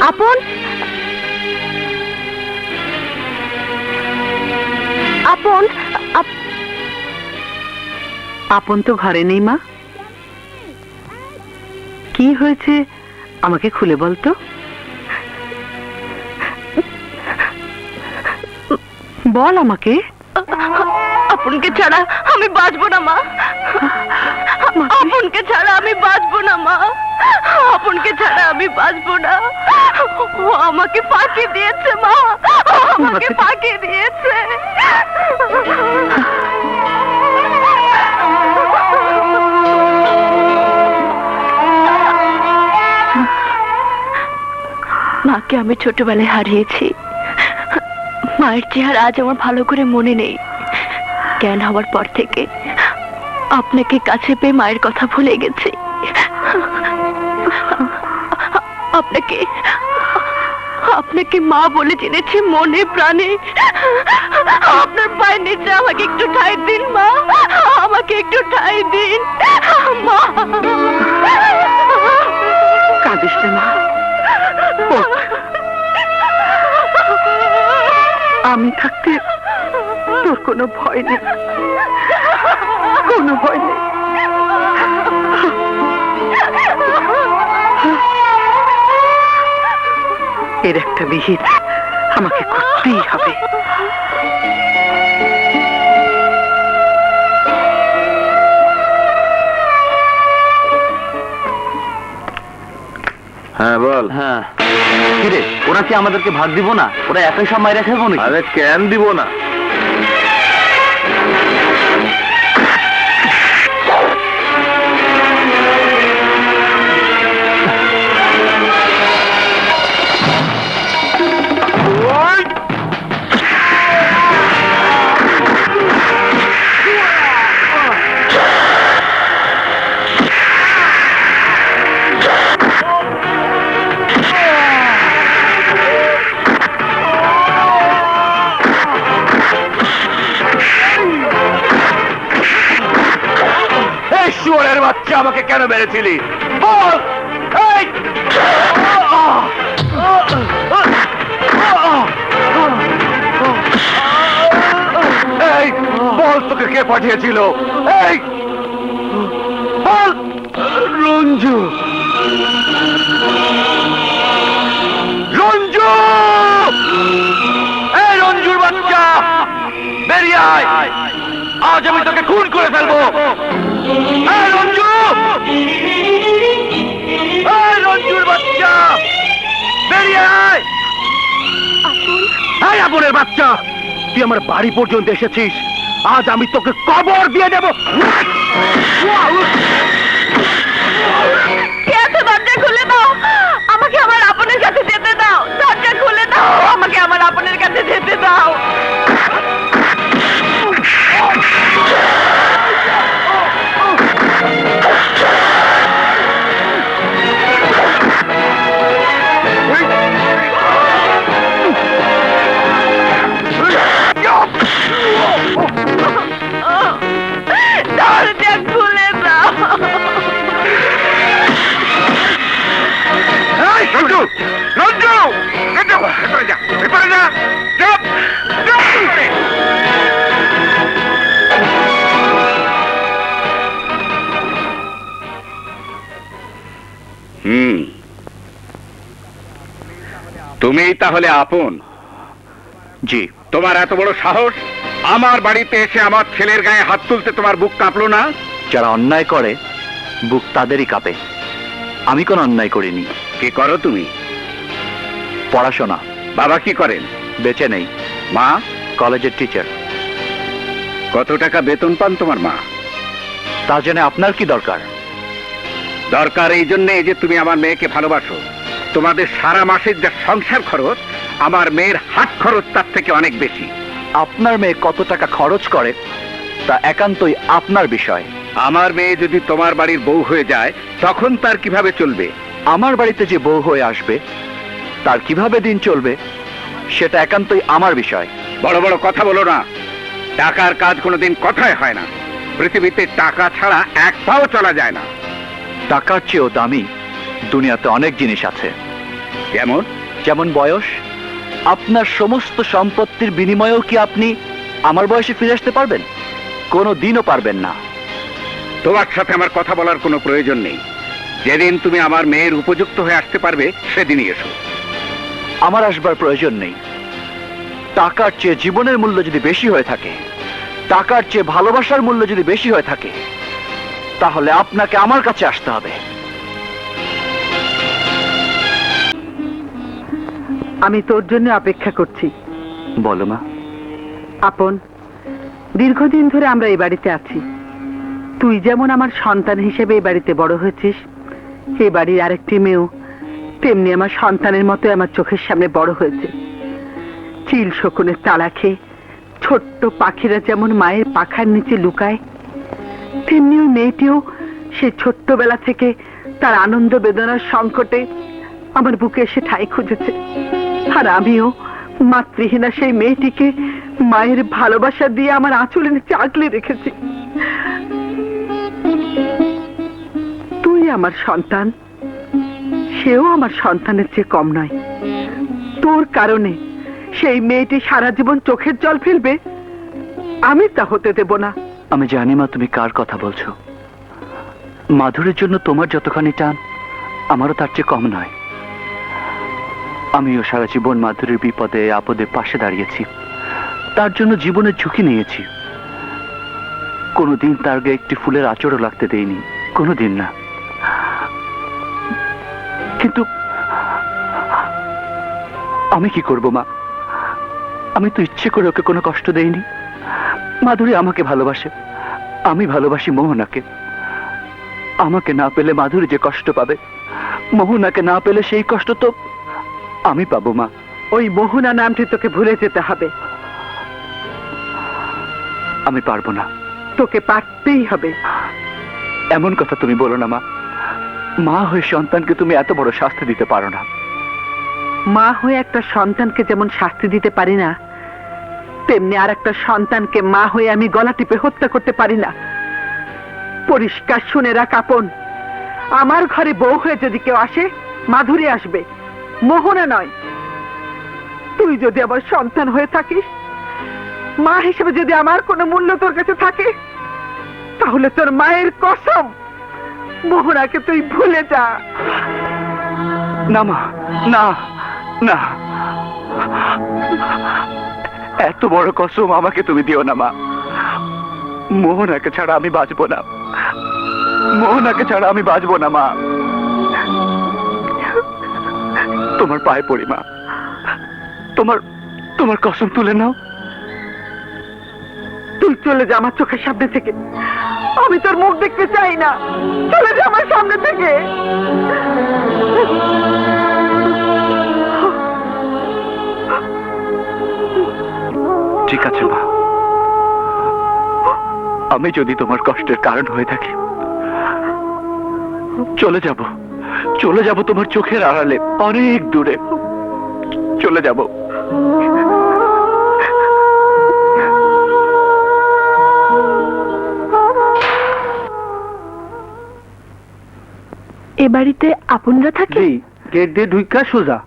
আপন আপন আপন তো ঘরে নেই মা। কি হয়েছে আমাকে খুলে বলতো। বল আমাকে। আপনকে ছাড়া আমি বাঁচবো না মা, আপনকে ছাড়া আমি বাঁচবো না মা, আপনকে ছাড়া আমি বাঁচবো না। ও আমাকে ফাঁকি দিয়েছে মা, আমাকে ফাঁকি দিয়েছে। মাকে আমি ছোটবেলায় হারিয়েছি। মায়ের চেহারা আজ আমার ভালো করে মনে নেই। জ্ঞান হওয়ার পর থেকে আপনাকে কাছে পেয়ে মায়ের কথা ভুলে গেছি। আপনাকে আপনাকে মা বলে জেনেছি মনে প্রাণে। আপনার পায়ের নিচে আমাকে একটু ঠাঁই দিন মা, আমাকে একটু ঠাঁই দিন মা। কাঁদিস না মা। ওঠ। আমি থাকতে তোর কোনো ভয় নেই, কোনো ভয় নেই। এর একটা বিহিত আমাকে করতেই হবে। হ্যাঁ বল। হ্যাঁ, কিরে ওরা কি আমাদেরকে ভাগ দিব না? ওরা একই সব মাইরা খেলবো না? আরে কেন দিব না? শুয়োরের বাচ্চা, আমাকে কেন মেরেছিলি বল? এই বল, তোকে কে পাঠিয়েছিল? এই বল। রঞ্জু, রঞ্জু, এই রঞ্জুর বেরিয়ে আয়, আজ আমি তোকে খুন করে ফেলবো। এই রঞ্জু, এই রঞ্জুর বাচ্চা, বেরিয়ে আয়। এই আপনের বাচ্চা, তুই আমার বাড়ি পর্যন্ত এসেছিস, আজ আমি তোকে কবর দিয়ে দেব। কে আছে? দরজা খুলে দাও, আমাকে আমার আপনের কাছে যেতে দাও। দরজা খুলে দাও, আমাকে আমার আপনের কাছে যেতে দাও। দরজা খুলে দাও। রঞ্জু, রঞ্জু, রঞ্জু, ভেতরে যা, ভেতরে যা। চুপ, চুপ করে। তুমিই তাহলে আপন? জি। তোমার এত বড় সাহস, আমার বাড়িতে এসে আমার ছেলের গায়ে হাত তুলতে তোমার বুক কাঁপলো না? যারা অন্যায় করে বুক তাদেরই কাঁপে, আমি কোনো অন্যায় করিনি। কি করো তুমি? পড়াশোনা। বাবা কি করেন? বেঁচে নেই। মা? কলেজের টিচার। কত টাকা বেতন পান তোমার মা? তা জেনে আপনার কি দরকার? দরকার এই জন্যে যে তুমি আমার মেয়েকে ভালোবাসো। তোমাদের সারা মাসের যা সংসার খরচ, আমার মেয়ের হাত খরচ তার থেকে অনেক বেশি। আপনার মেয়ে কত টাকা খরচ করে তা একান্তই আপনার বিষয়। আমার মেয়ে যদি তোমার বাড়ির বউ হয়ে যায়, তখন তার কিভাবে চলবে? আমার বাড়িতে যে বউ হয়ে আসবে তার কিভাবে দিন চলবে সেটা একান্তই আমার বিষয়। বড় বড় কথা বলো না। টাকার কাজ কোনোদিন কথায় হয় না। পৃথিবীতে টাকা ছাড়া এক পাও চলা যায় না। টাকার চেয়েও দামি দুনিয়াতে অনেক জিনিস আছে। যেমন? যেমন বয়স। আপনার সমস্ত সম্পত্তির বিনিময়েও কি আপনি আমার বয়সে ফিরে আসতে পারবেন? কোনো দিনও পারবেন না। তোমার সাথে আমার কথা বলার কোনো প্রয়োজন নেই। যেদিন তুমি আমার মেয়ের উপযুক্ত হয়ে আসতে পারবে, সেদিনই এসো। আমার আসবার প্রয়োজন নেই। টাকার চেয়ে জীবনের মূল্য যদি বেশি হয়ে থাকে, টাকার চেয়ে ভালোবাসার মূল্য যদি বেশি হয়ে থাকে, তাহলে আপনাকে আমার কাছে আসতে হবে। আমি তোর জন্য অপেক্ষা করছি। বলো মা। আপন, দীর্ঘদিন ধরে আমরা এই বাড়িতে আছি। তুই যেমন আমার সন্তান হিসেবে এই বাড়িতে বড় হয়েছিস, এই বাড়ির আরেকটি মেয়েও তেমনি আমার সন্তানের মতো আমার চোখের সামনে বড় হয়েছে। চিল শকুনের তাড়া খেয়ে ছোট্ট পাখিরা যেমন মায়ের পাখার নিচে লুকায়, তেমনি ওই মেয়েটিও সে ছোট্টবেলা থেকে তার আনন্দ বেদনার সংকটে আমার বুকে এসে ঠাঁই খুঁজেছে। আর আমিও মাতৃহীনা সেই মেয়েটিকে মায়ের ভালোবাসা দিয়ে আমার আঁচলে নিচে আগলে রেখেছি। তুই আমার সন্তান, সেও আমার সন্তানের চেয়ে কম নয়। তোর কারণে সেই মেয়েটি সারা জীবন চোখের জল ফেলবে, আমি তা হতে দেব না। আমি জানি মা তুমি কার কথা বলছো। মাধুরীর জন্য তোমার যতখানি টান, আমারও তার চেয়ে কম নয়। আমিও সারা জীবন মাধুরীর বিপদে আপদে পাশে দাঁড়িয়েছি, তার জন্য জীবনের ঝুঁকি নিয়েছি। কোনোদিন তার গায়ে একটি ফুলের আঁচড়ও লাগতে দেইনি, কোনোদিন না। কিন্তু আমি কি করব মা? আমি তো ইচ্ছে করে ওকে কোনো কষ্ট দেইনি। মাধুরী আমাকে ভালোবাসে, আমি ভালোবাসি মোহনাকে। আমাকে না পেলে মাধুরী যে কষ্ট পাবে, মোহনাকে না পেলে সেই কষ্ট তো আমি পাবো মা। ওই মোহনা নামটি তোকে ভুলে যেতে হবে। আমি পারবো না। তোকে পারতেই হবে। এমন কথা তুমি বলো না মা। মা হয়ে সন্তানকে তুমি এত বড় শাস্তি দিতে পারো না। মা হয়ে একটা সন্তানকে যেমন শাস্তি দিতে পারি না, তেমনি আর একটা সন্তানকে মা হয়ে আমি গলা টিপে হত্যা করতে পারি না। পরিষ্কার শুনে রাখ আপন, আমার ঘরে বউ হয়ে যদি কেউ আসে, মাধুরী আসবে, মোহনা নয়। তুই যদি আমার সন্তান হয়ে থাকিস, মা হিসেবে যদি আমার কোনো মূল্য তোর কাছে থাকে, তাহলে তোর মায়ের কসম, মোহনাকে তুই ভুলে যা। না মা, না না। এত বড় কসম আমাকে তুমি দিও না মা। মোহনাকে ছাড়া আমি বাঁচবো না, মোহনাকে ছাড়া আমি বাঁচবো না মা। তোমার পায়ে পড়ি মা, তোমার তোমার কসম তুলে নাও। তুই চলে যা আমার চোখের সামনে থেকে, আমি তোর মুখ দেখতে চাই না। চলে যা আমার সামনে থেকে। ঠিক আছে মা, আমি যদি তোমার কষ্টের কারণ হয়ে থাকি, চলে যাব, চলে যাব তোমার চোখের আড়ালে, অনেক দূরে চলে যাব। এ বাড়িতে আপনরা থাকে? গেট দিয়ে ঢুকা সোজা।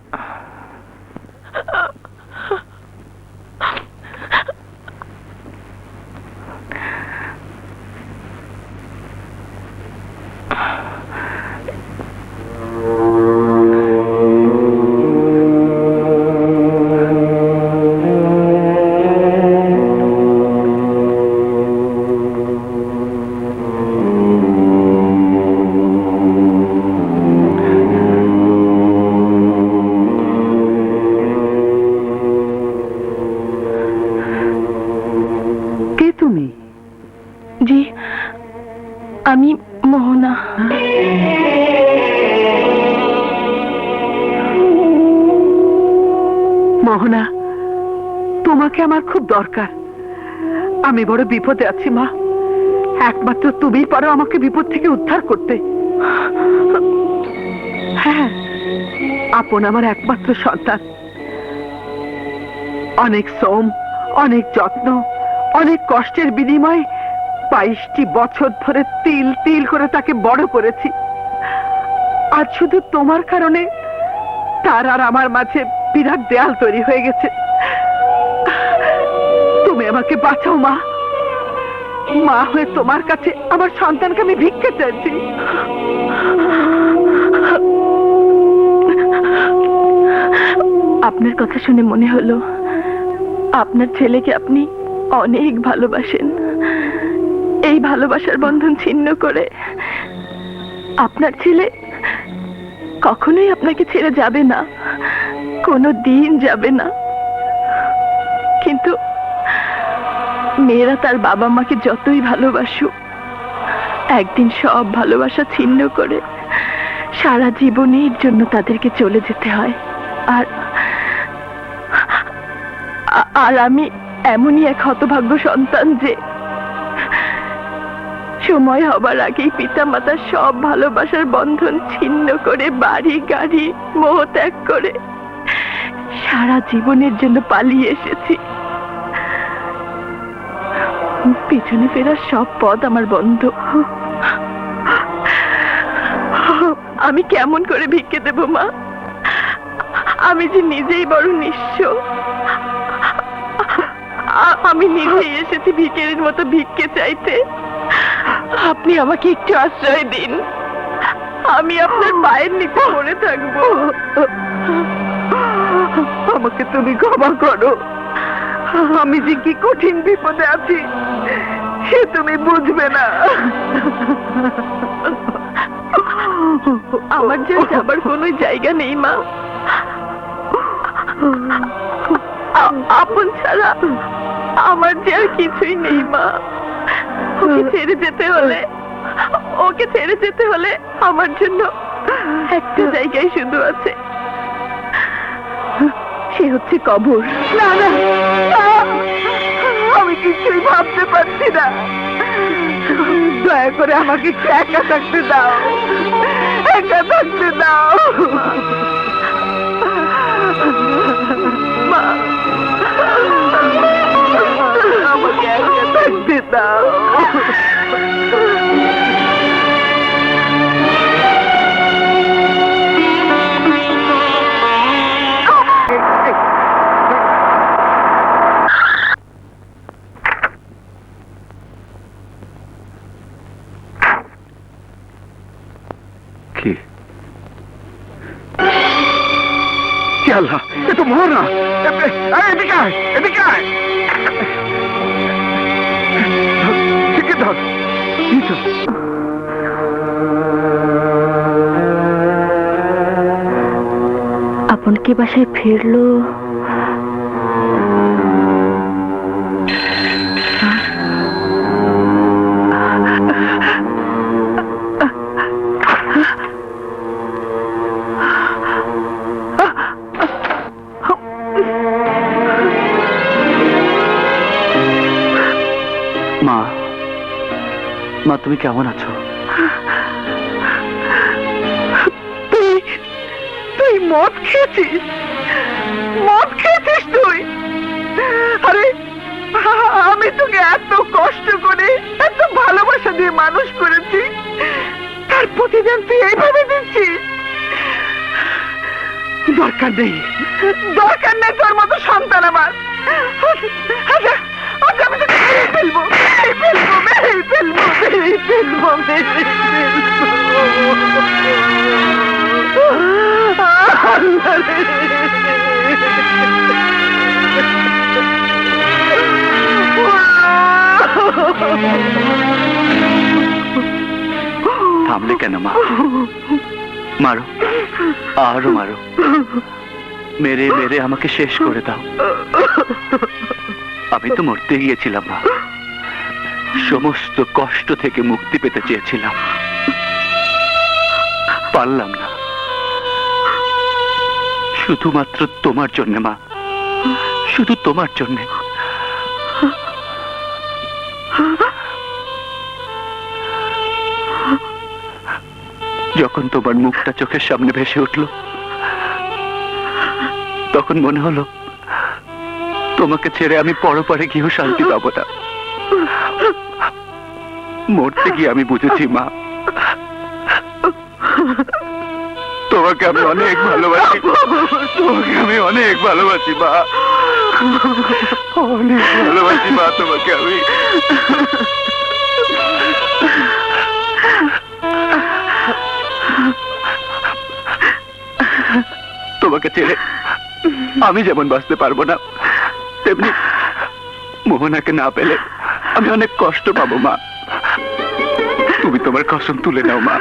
কে তুমি? জি, আমি মোহনা। মোহনা, তোমাকে আমার খুব দরকার। আমি বড় বিপদে আছি মা, একমাত্র তুমিই পারো আমাকে বিপদ থেকে উদ্ধার করতে। হ্যাঁ, আপন আমার একমাত্র সন্তান। অনেক শ্রম, অনেক যত্ন, অনেক কষ্টের বিনিময়ে 22টি বছর ধরে তিল তিল করে তাকে বড় করেছি। আজ শুধু তোমার কারণে তার আর আমার মাঝে বিরাট দেয়াল তৈরি হয়ে গেছে। তুমি আমাকে বাঁচাও মা। মা হয়ে তোমার কাছে আমার সন্তানকে আমি ভিক্ষে চাইছি। আপনার কথা শুনে মনে হলো আপনার ছেলেকে আপনি অনেক ভালোবাসেন। এই ভালোবাসার বন্ধন ছিন্ন করে আপনার ছেলে কখনোই আপনাকে ছেড়ে যাবে না, কোনো দিন যাবে না। কিন্তু মেয়েরা তার বাবা মাকে যতই ভালোবাসুক, একদিন সব ভালোবাসা ছিন্ন করে সারা জীবনের জন্য তাদেরকে চলে যেতে হয়। আর আর আমি এমনই এক হতভাগ্য সন্তান যে সময় হবার আগেই পিতা মাতার সব ভালোবাসার বন্ধন ছিন্ন করে বাড়ি গাড়ি মোহ ত্যাগ করে সারা জীবনের জন্য পালিয়ে এসেছি। পিছনে ফেরার সব পথ আমার বন্ধ। আমি কেমন করে ভিক্ষে দেব মা? আমি যে নিজেই বড় নিঃস্ব। আমি নিজেই এসেছি ভিখারির মতো ভিক্ষে চাইতে। আপনি আমাকে একটু আশ্রয় দিন, আমি আপনার পায়ের নিচে পড়ে থাকবো। আমাকে তুমি ক্ষমা করো। আমি যে কি কঠিন বিপদে আছি সে তুমি বুঝবে না। আমার যে যাবার কোনো জায়গা নেই মা। আপন ছাড়া আমার যে আর কিছুই নেই মা। ওকে ছেড়ে যেতে হলে আমার জন্য একটা জায়গায় শুধু আছে, সে হচ্ছে কবর। না না, আমি কিছুই ভাবতে পারছি না। দয়া করে আমাকে একটু একা থাকতে দাও, একা থাকতে দাও মা, আমাকে একা থাকতে দাও। কি? আল্লাহ, এ তো এদিকে আয়, এদিকে আয়। ঠিক ধর এই তো। আপন কি বাসায় ফিরলো? মা, মা তুমি কেমন আছো? তুই মদ খেয়েছিস? মদ খেয়েছিস তুই? আরে আমি তোকে এত কষ্ট করে এত ভালোবাসা দিয়ে মানুষ করেছি, তার প্রতিদান তুই এইভাবে দিচ্ছিস? দরকার নেই, দরকার নেই তোর মতো সন্তান আমার। আচ্ছা আচ্ছা, আমি তোকে মেরে ফেলবো, মেরে ফেলবো, মেরে ফেলবো, মেরে ফেলবো, মেরে থামলে কেন মা? মারো, আরো মারো, মেরে মেরে আমাকে শেষ করে দাও। আমি তো মরতে গিয়েছিলাম মা, সমস্ত কষ্ট থেকে মুক্তি পেতে চেয়েছিলাম, পারলাম না। শুধুমাত্র তোমার জন্য মা, শুধু তোমার জন্য। যখন তোমার মুখটা চোখের সামনে ভেসে উঠল, তখন মনে হলো তোমাকে ছেড়ে আমি পরপারে গিয়েও শান্তি পাবো না। মরতে গিয়ে আমি বুঝেছি মা, তোমাকে আমি অনেক ভালোবাসি, তোমাকে আমি অনেক ভালোবাসি মা, অনেক ভালোবাসি মা তোমাকে আমি। তোমাকে ছেড়ে আমি যেমন বাঁচতে পারবো না, তেমনি মোহনাকে না পেলে আমি অনেক কষ্ট পাবো মা। তুমি তোমার কসম তুলে নাও মা,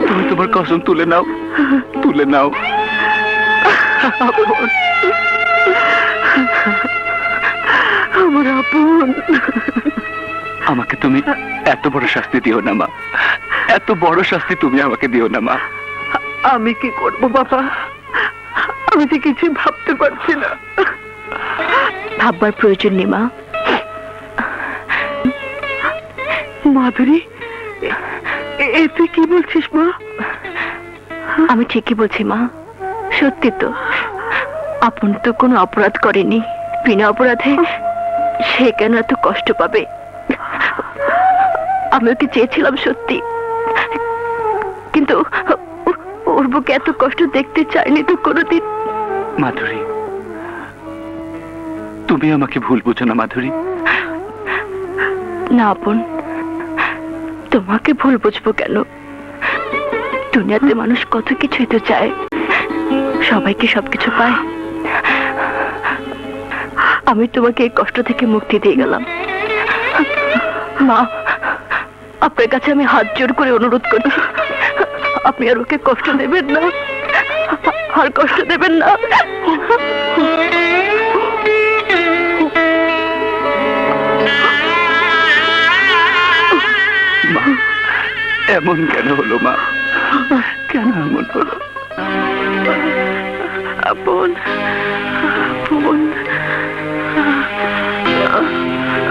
তুমি তোমার কসম তুলে নাও, তুলে নাও। আমার আপন, আমাকে তুমি এত বড় শাস্তি দিও না মা, এত বড় শাস্তি তুমি আমাকে দিও না মা। আমি কি করব বাবা? আমি তো কিছু ভাবতে পারছি না। ভাববার প্রয়োজন নেই মা। মাধুরী, এ তুই কি বলছিস মা? আমি ঠিকই বলছি মা, সত্যি তো। আপন তো কোনো অপরাধ করেনি, বিনা অপরাধে সে কেন এত কষ্ট পাবে? আমি ওকে চেয়েছিলাম সত্যি, কিন্তু ওর বুকে এত কষ্ট দেখতে চাইনি তো কোনোদিন। মাধুরী, তুমি আমাকে ভুল বুঝো না মাধুরী। না আপন, তোমাকে ভুল বুঝবো কেন? দুনিয়াতে মানুষ কত কিছুই তো চায়, সবাইকে সবকিছু পায়। আমি তোমাকে এই কষ্ট থেকে মুক্তি দিয়ে গেলাম মা। আপনার কাছে আমি হাত জোর করে অনুরোধ করছি, আপনি আর ওকে কষ্ট দেবেন না, আর কষ্ট দেবেন না। মা, এমন কেন হলো মা? কেন এমন হলো? আপন, আপন,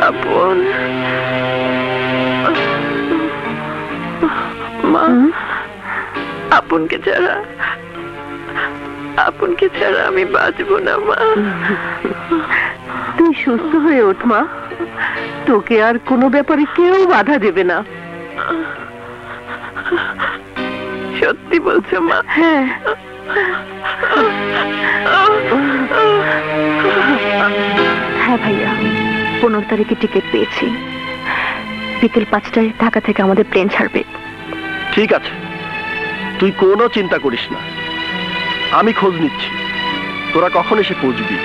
আপন, মা, আপনকে ছাড়া আমি বাঁচবো না মা। তুই সুস্থ হয়ে ওঠ মা, তোকে আর কোনো ব্যাপারে কেউ বাধা দেবে না। সত্যি বলছো মা? হ্যাঁ। হ্যাঁ ভাইয়া, 15 তারিখে টিকিট পেয়েছি। বিকেল 5টায় ঢাকা থেকে আমাদের প্লেন ছাড়বে। ঠিক আছে, তুই কোনো চিন্তা করিস না, আমি খোঁজ নিচ্ছি। তোরা কখন এসে পৌঁছবি?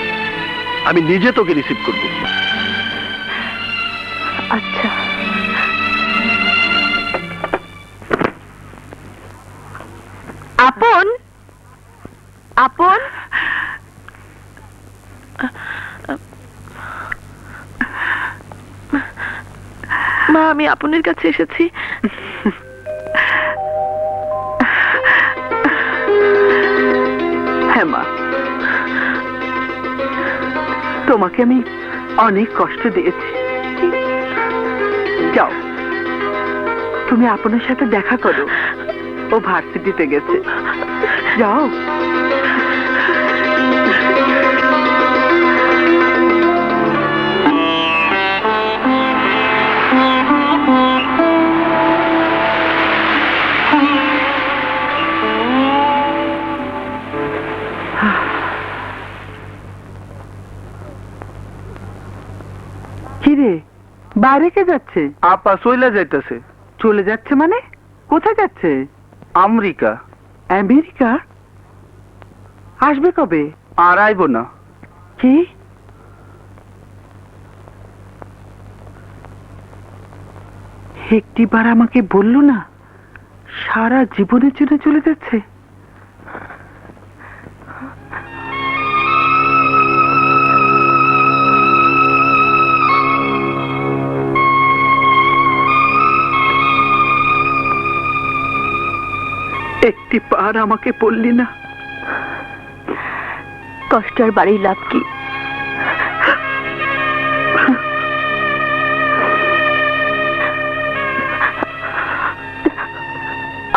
আমি নিজে তোকে রিসিভ করব। আচ্ছা। আপন, আপন, মা, আমি আপনের কাছে এসেছি। হ্যাঁ মা, তোমাকে আমি অনেক কষ্ট দিয়েছি। যাও, তুমি আপনার সাথে দেখা করো। ও ভার্সিটিতে গেছে, যাও। কিরে, বাইরে কে যাচ্ছে? আপা চলে যাইতেছে। চলে যাচ্ছে মানে? কোথায় যাচ্ছে? আমেরিকা। আমেরিকা? আসবে কবে? আর আইব না। কি? একটিবার আমাকে বললো না সারা জীবনের জন্য চলে যাচ্ছে? একটি বার আমাকে বললি না? কষ্ট আর বাড়ির লাভ কি?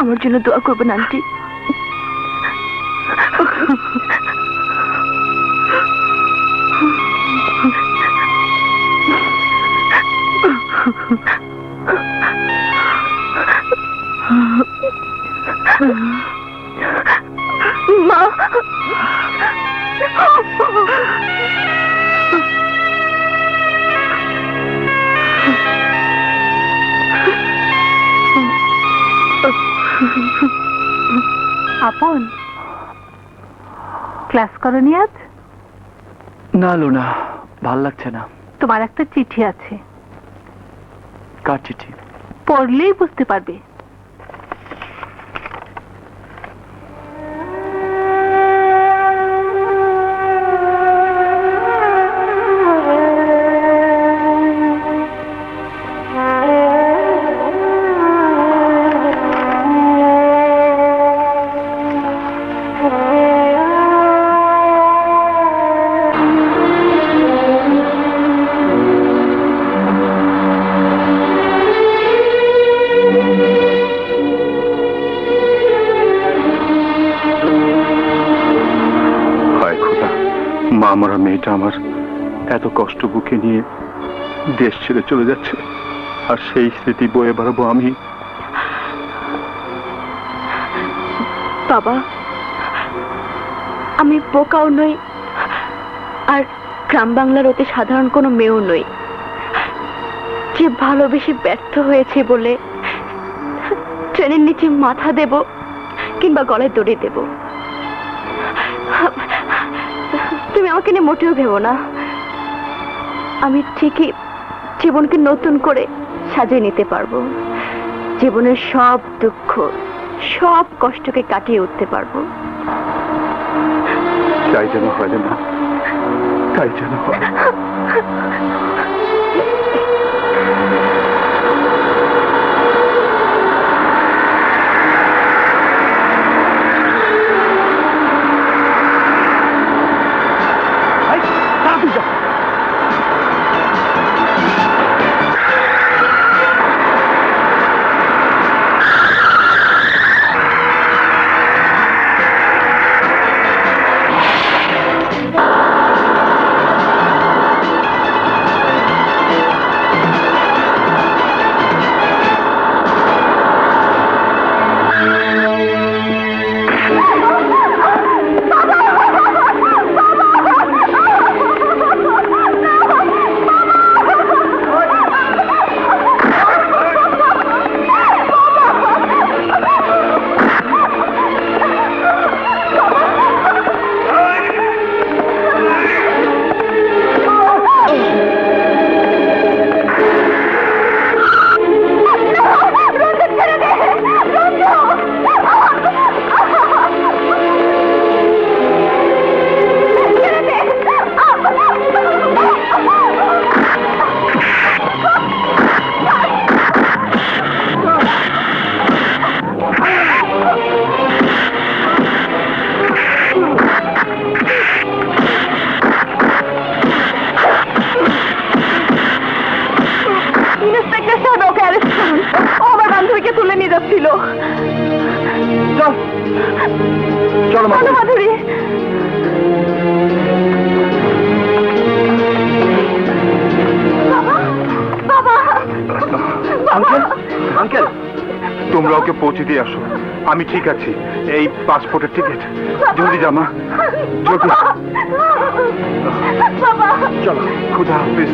আমার জন্য দোয়া করবেন আন্টি। মা, আপন, ক্লাস করনি আজ? না লুনা, ভাল লাগছে না। তোমার একটা চিঠি আছে, কার চিঠি? পড়লেই বুঝতে পারবে। মা মরা মেয়েটা আমার এত কষ্ট বুকে নিয়ে দেশ ছেড়ে চলে যাচ্ছে, আর সেই স্মৃতি বয়ে বেড়াবো আমি। বাবা, আমি বোকাও নই, আর গ্রাম বাংলার অতি সাধারণ কোনো মেয়েও নই যে ভালোবেসে ব্যর্থ হয়েছে বলে ট্রেনের নিচে মাথা দেব কিংবা গলায় দড়ি দেব। তুমি আমাকে নিয়ে মোটেও ভেবো না, আমি ঠিকই জীবনকে নতুন করে সাজিয়ে নিতে পারবো। জীবনের সব দুঃখ, সব কষ্টকে কাটিয়ে উঠতে পারবো। তাই যেন হয় না, তাই যেন হয়। ওকে পৌঁছে দিয়ে আসো। আমি ঠিক আছি। এই পাসপোর্টের টিকিট। জলদি যা মা, জলদি। চলো, খুদা হাফিজ।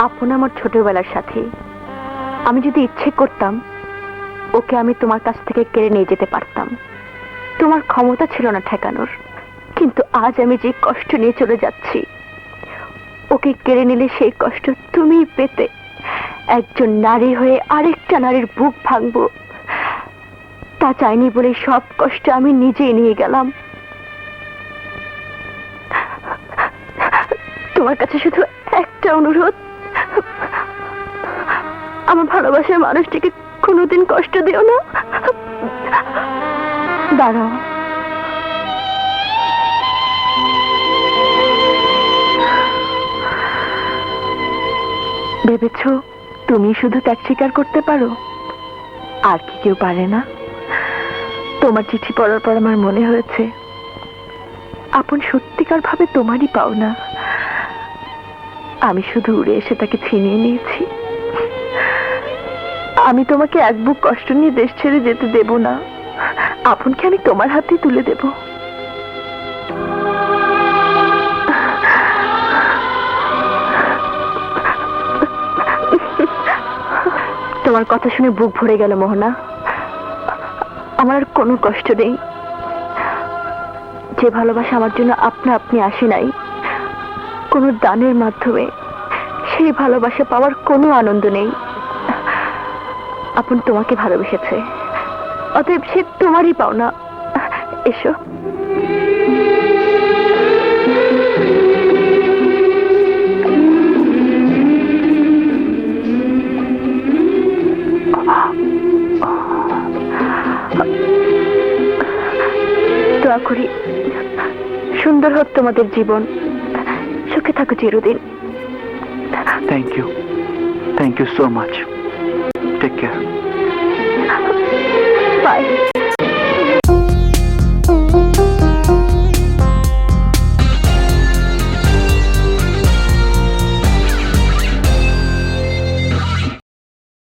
আপন আমার ছোটবেলার সাথী। আমি যদি ইচ্ছে করতাম ওকে আমি তোমার কাছ থেকে কেড়ে নিয়ে যেতে পারতাম, তোমার ক্ষমতা ছিল না ঠেকানোর। কিন্তু আজ আমি যে কষ্ট নিয়ে চলে যাচ্ছি, ওকে কেড়ে নিলে সেই কষ্ট তুমিই পেতে। একজন নারী হয়ে আরেকটা নারীর বুক ভাঙবো, তা চাইনি বলে সব কষ্ট আমি নিজেই নিয়ে গেলাম। তোমার কাছে শুধু একটা অনুরোধ, আমার ভালোবাসার মানুষটিকে কোনোদিন কষ্ট দিও না। দাঁড়াও, ভেবেছ তুমি শুধু ত্যাগ স্বীকার করতে পারো, আর কি কেউ পারে না? তোমার চিঠি পড়ার পর আমার মনে হয়েছে আপন সত্যিকার ভাবে তোমারই পাওনা। আমি শুধু উড়ে এসে তাকে ছিনিয়ে নিয়েছি। আমি তোমাকে এক বুক কষ্ট নিয়ে দেশ ছেড়ে যেতে দেব না। আপনকে আমি তোমার হাতেই তুলে দেব। তোমার কথা শুনে বুক ভরে গেল মোহনা। আমার আর কোনো কষ্ট নেই। যে ভালোবাসা আমার জন্য আপনা আপনি আসে নাই, কোনো দানের মাধ্যমে, সেই ভালোবাসা পাওয়ার কোনো আনন্দ নেই। আপন তোমাকে ভালোবেসেছে, অতএব সে তোমারই পাওনা। এসো। দোয়া করি সুন্দর হোক তোমাদের জীবন, সুখে থাকো চিরদিন। Thank you so much. Take care. By.